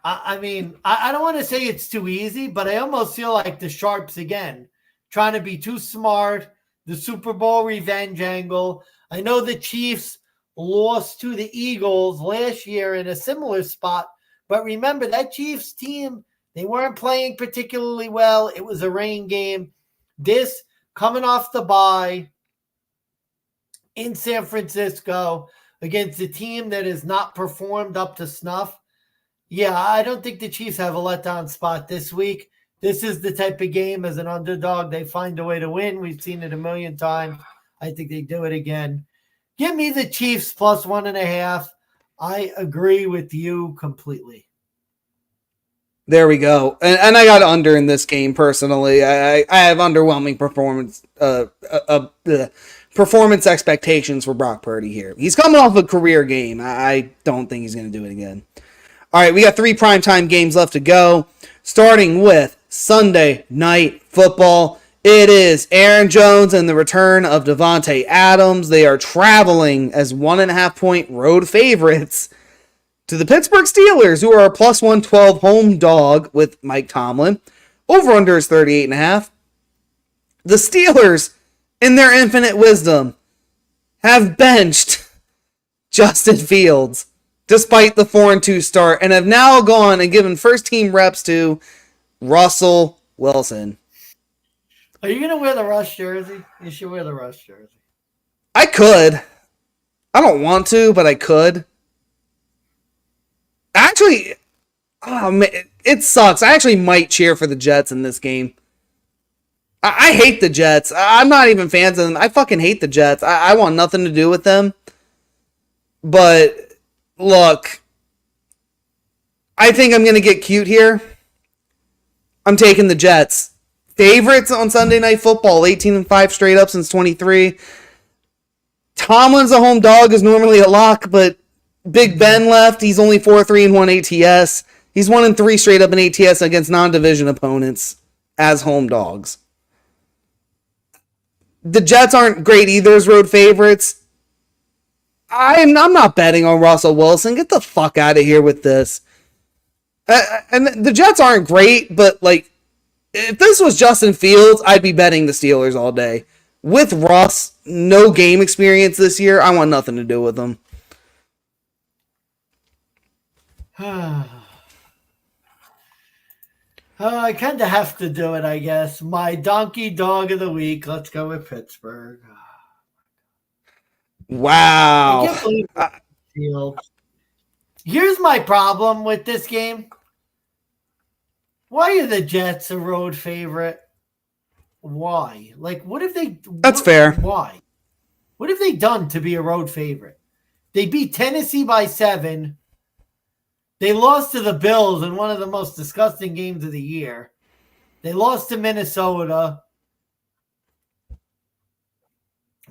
I mean, I don't want to say it's too easy, but I almost feel like the Sharps again, trying to be too smart, the Super Bowl revenge angle. I know the Chiefs lost to the Eagles last year in a similar spot, but remember that Chiefs team, they weren't playing particularly well. It was a rain game. This coming off the bye in San Francisco against a team that has not performed up to snuff. Yeah, I don't think the Chiefs have a letdown spot this week. This is the type of game as an underdog, they find a way to win. We've seen it a million times. I think they do it again. Give me the Chiefs plus 1.5. I agree with you completely. There we go. And I got under in this game personally. I have underwhelming performance expectations for Brock Purdy here. He's coming off a career game. I don't think he's going to do it again. All right, we got 3 primetime games left to go, starting with Sunday Night Football. It is Aaron Jones and the return of Davante Adams. They are traveling as 1.5-point road favorites to the Pittsburgh Steelers, who are a plus 112 home dog with Mike Tomlin. Over-under is 38.5. The Steelers, in their infinite wisdom, have benched Justin Fields despite the 4-2 start, and have now gone and given first-team reps to Russell Wilson. Are you going to wear the Rush jersey? You should wear the Rush jersey. I could. I don't want to, but I could. Actually, oh man, it sucks. I actually might cheer for the Jets in this game. I hate the Jets. I'm not even fans of them. I fucking hate the Jets. I want nothing to do with them. But look, I think I'm going to get cute here. I'm taking the Jets. Favorites on Sunday Night Football, 18-5 straight up since 23. Tomlin's a home dog, is normally a lock, but Big Ben left. He's only 4-3-1 ATS. He's 1-3 straight up in ATS against non-division opponents as home dogs. The Jets aren't great either as road favorites. I'm not betting on Russell Wilson. Get the fuck out of here with this. And the Jets aren't great, but like, if this was Justin Fields, I'd be betting the Steelers all day. With Russ, no game experience this year, I want nothing to do with them. I kind of have to do it, I guess. My donkey dog of the week. Let's go with Pittsburgh. Wow. I can't believe Fields. Here's my problem with this game. Why are the Jets a road favorite? Why? Like, what have they... That's fair. Why? What have they done to be a road favorite? They beat Tennessee by 7. They lost to the Bills in one of the most disgusting games of the year. They lost to Minnesota.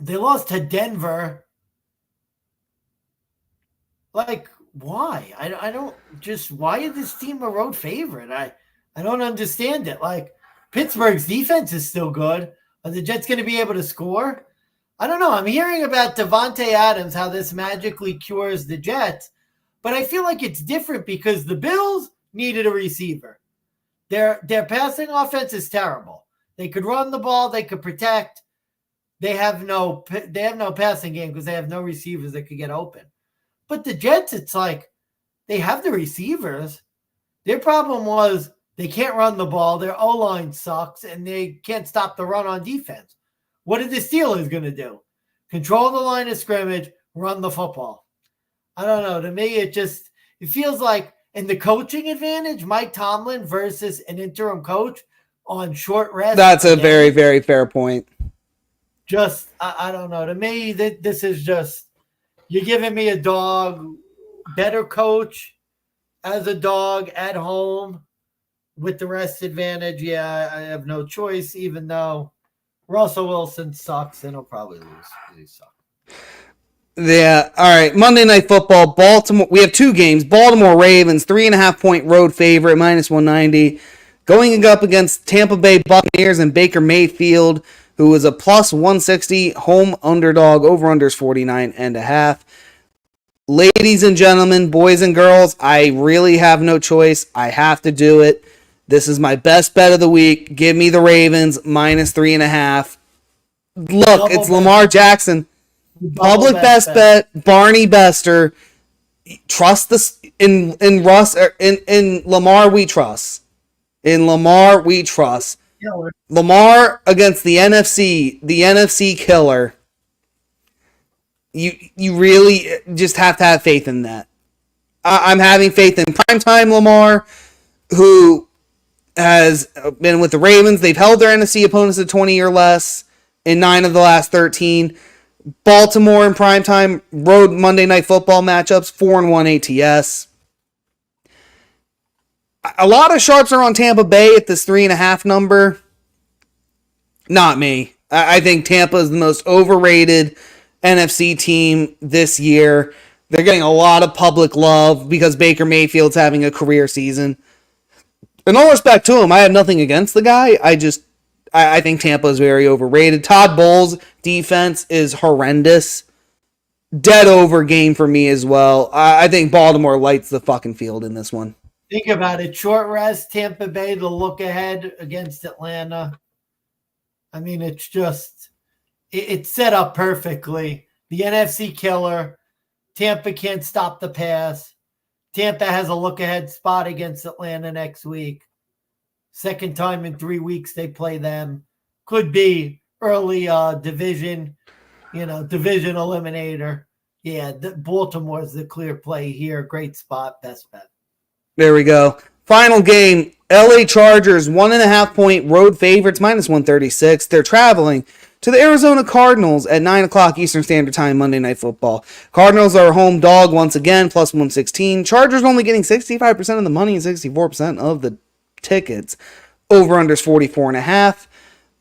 They lost to Denver. Like, why? I don't just... Why is this team a road favorite? I don't understand it. Like, Pittsburgh's defense is still good. Are the Jets going to be able to score? I don't know. I'm hearing about Davante Adams, how this magically cures the Jets. But I feel like it's different because the Bills needed a receiver. Their passing offense is terrible. They could run the ball. They could protect. They have no passing game because they have no receivers that could get open. But the Jets, it's like they have the receivers. Their problem was they can't run the ball. Their O-line sucks, and they can't stop the run on defense. What are the Steelers going to do? Control the line of scrimmage, run the football. I don't know. To me, it feels like in the coaching advantage, Mike Tomlin versus an interim coach on short rest. That's a very, very fair point. Just, I don't know. To me, this is just, you're giving me a dog, better coach as a dog at home with the rest advantage. Yeah, I have no choice, even though Russell Wilson sucks and he'll probably lose. He sucks. Yeah. All right. Monday Night Football. Baltimore. We have two games. Baltimore Ravens, 3.5-point road favorite, -190. Going up against Tampa Bay Buccaneers and Baker Mayfield, who is a +160 home underdog. Over-unders 49.5. Ladies and gentlemen, boys and girls, I really have no choice. I have to do it. This is my best bet of the week. Give me the Ravens, -3.5. Look, it's Lamar Jackson. Public best bet, Barney Bester. Trust this in Russ in Lamar. We trust. In Lamar, we trust. Lamar against the NFC killer. You really just have to have faith in that. I'm having faith in Primetime Lamar, who has been with the Ravens. They've held their NFC opponents to 20 or less in 9 of the last 13. Baltimore in primetime road Monday Night Football matchups, 4-1 ATS. A lot of sharps are on Tampa Bay at this 3.5 number. Not me. I think Tampa is the most overrated NFC team this year. They're getting a lot of public love because Baker Mayfield's having a career season. In all respect to him, I have nothing against the guy. I think Tampa is very overrated. Todd Bowles' defense is horrendous. Dead over game for me as well. I think Baltimore lights the fucking field in this one. Think about it. Short rest, Tampa Bay, the look ahead against Atlanta. I mean, it's just, it's set up perfectly. The NFC killer. Tampa can't stop the pass. Tampa has a look ahead spot against Atlanta next week. Second time in 3 weeks they play them. Could be early division eliminator. Yeah, Baltimore's the clear play here. Great spot, best bet. There we go. Final game, LA Chargers, 1.5-point road favorites, -136. They're traveling to the Arizona Cardinals at 9 o'clock Eastern Standard Time, Monday Night Football. Cardinals are a home dog once again, +116. Chargers only getting 65% of the money and 64% of the tickets. Over-unders 44.5.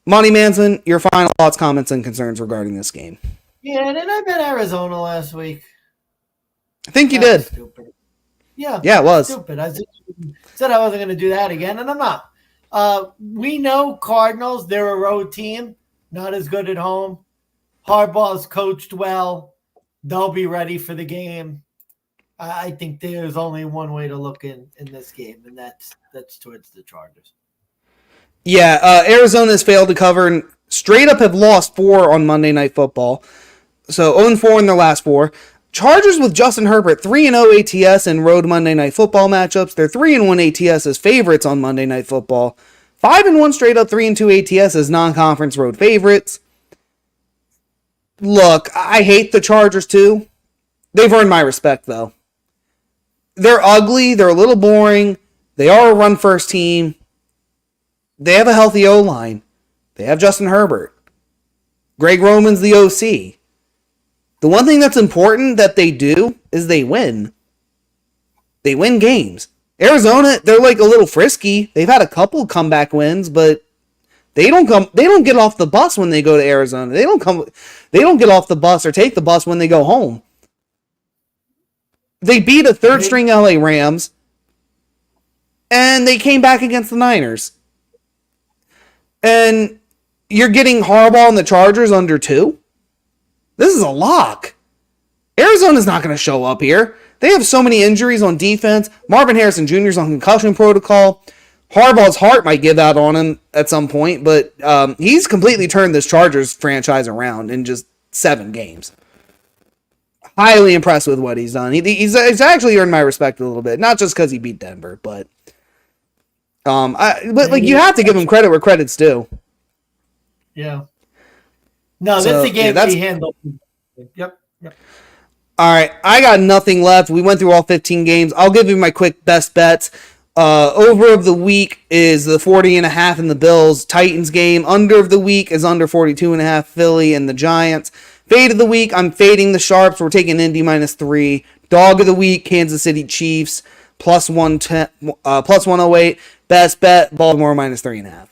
Money Manson, your final thoughts, comments, and concerns regarding this game. Yeah, and I bet Arizona last week. I think you did. Stupid. Yeah, it was. Stupid. I said I wasn't going to do that again, and I'm not. We know Cardinals, they're a road team, not as good at home. Harbaugh's coached well. They'll be ready for the game. I think there's only one way to look in this game, and that's towards the Chargers. Yeah, Arizona's failed to cover and straight up have lost 4 on Monday Night Football. So 0-4 in their last 4. Chargers with Justin Herbert, 3-0 ATS in road Monday Night Football matchups. They're 3-1 ATS as favorites on Monday Night Football. 5-1 straight up 3-2 ATS as non-conference road favorites. Look, I hate the Chargers too. They've earned my respect though. They're ugly. They're a little boring. They are a run-first team. They have a healthy O-line. They have Justin Herbert. Greg Roman's the OC. The one thing that's important that they do is they win. They win games. Arizona, they're like a little frisky. They've had a couple comeback wins, but they don't get off the bus when they go to Arizona. They don't get off the bus or take the bus when they go home. They beat a third-string LA Rams, and they came back against the Niners. And you're getting Harbaugh and the Chargers under 2? This is a lock. Arizona's not going to show up here. They have so many injuries on defense. Marvin Harrison Jr. is on concussion protocol. Harbaugh's heart might give out on him at some point, but he's completely turned this Chargers franchise around in just 7 games. Highly impressed with what he's done. He's actually earned my respect a little bit, not just because he beat Denver, but you have to give him credit where credit's due. Yeah. No, that's the game he handled. Yep. All right, I got nothing left. We went through all 15 games. I'll give you my quick best bets. Over of the week is the 40.5 in the Bills Titans game. Under of the week is under 42.5 Philly and the Giants. Fade of the week, I'm fading the Sharps. We're taking Indy -3. Dog of the week, Kansas City Chiefs +110, +108. Best bet, Baltimore -3.5.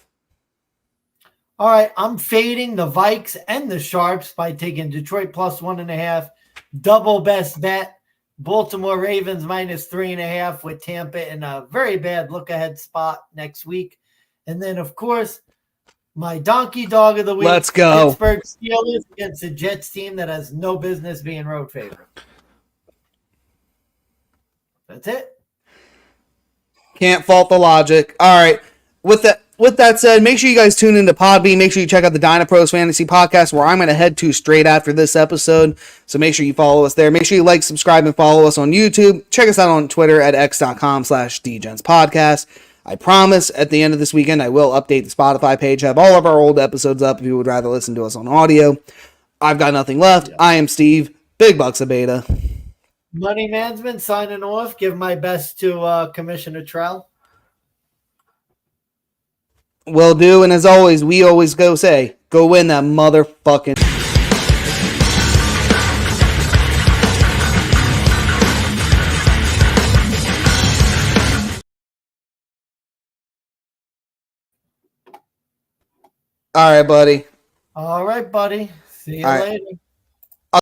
All right, I'm fading the Vikes and the Sharps by taking Detroit +1.5. double best bet. Baltimore Ravens -3.5 with Tampa in a very bad look-ahead spot next week. And then, of course, my donkey dog of the week. Let's go. Pittsburgh Steelers against the Jets team that has no business being road favorite. That's it. Can't fault the logic. All right. With that said, make sure you guys tune into Podbean. Make sure you check out the Dynapros Fantasy Podcast, where I'm going to head to straight after this episode. So make sure you follow us there. Make sure you like, subscribe, and follow us on YouTube. Check us out on Twitter at x.com/DeGents Podcast. I promise at the end of this weekend, I will update the Spotify page, have all of our old episodes up if you would rather listen to us on audio. I've got nothing left. I am Steve, Big Bucks of Beta. Money Management signing off. Give my best to Commissioner Trell. Will do, and as always, we always go win that motherfucking... All right, buddy. All right, buddy. See you later.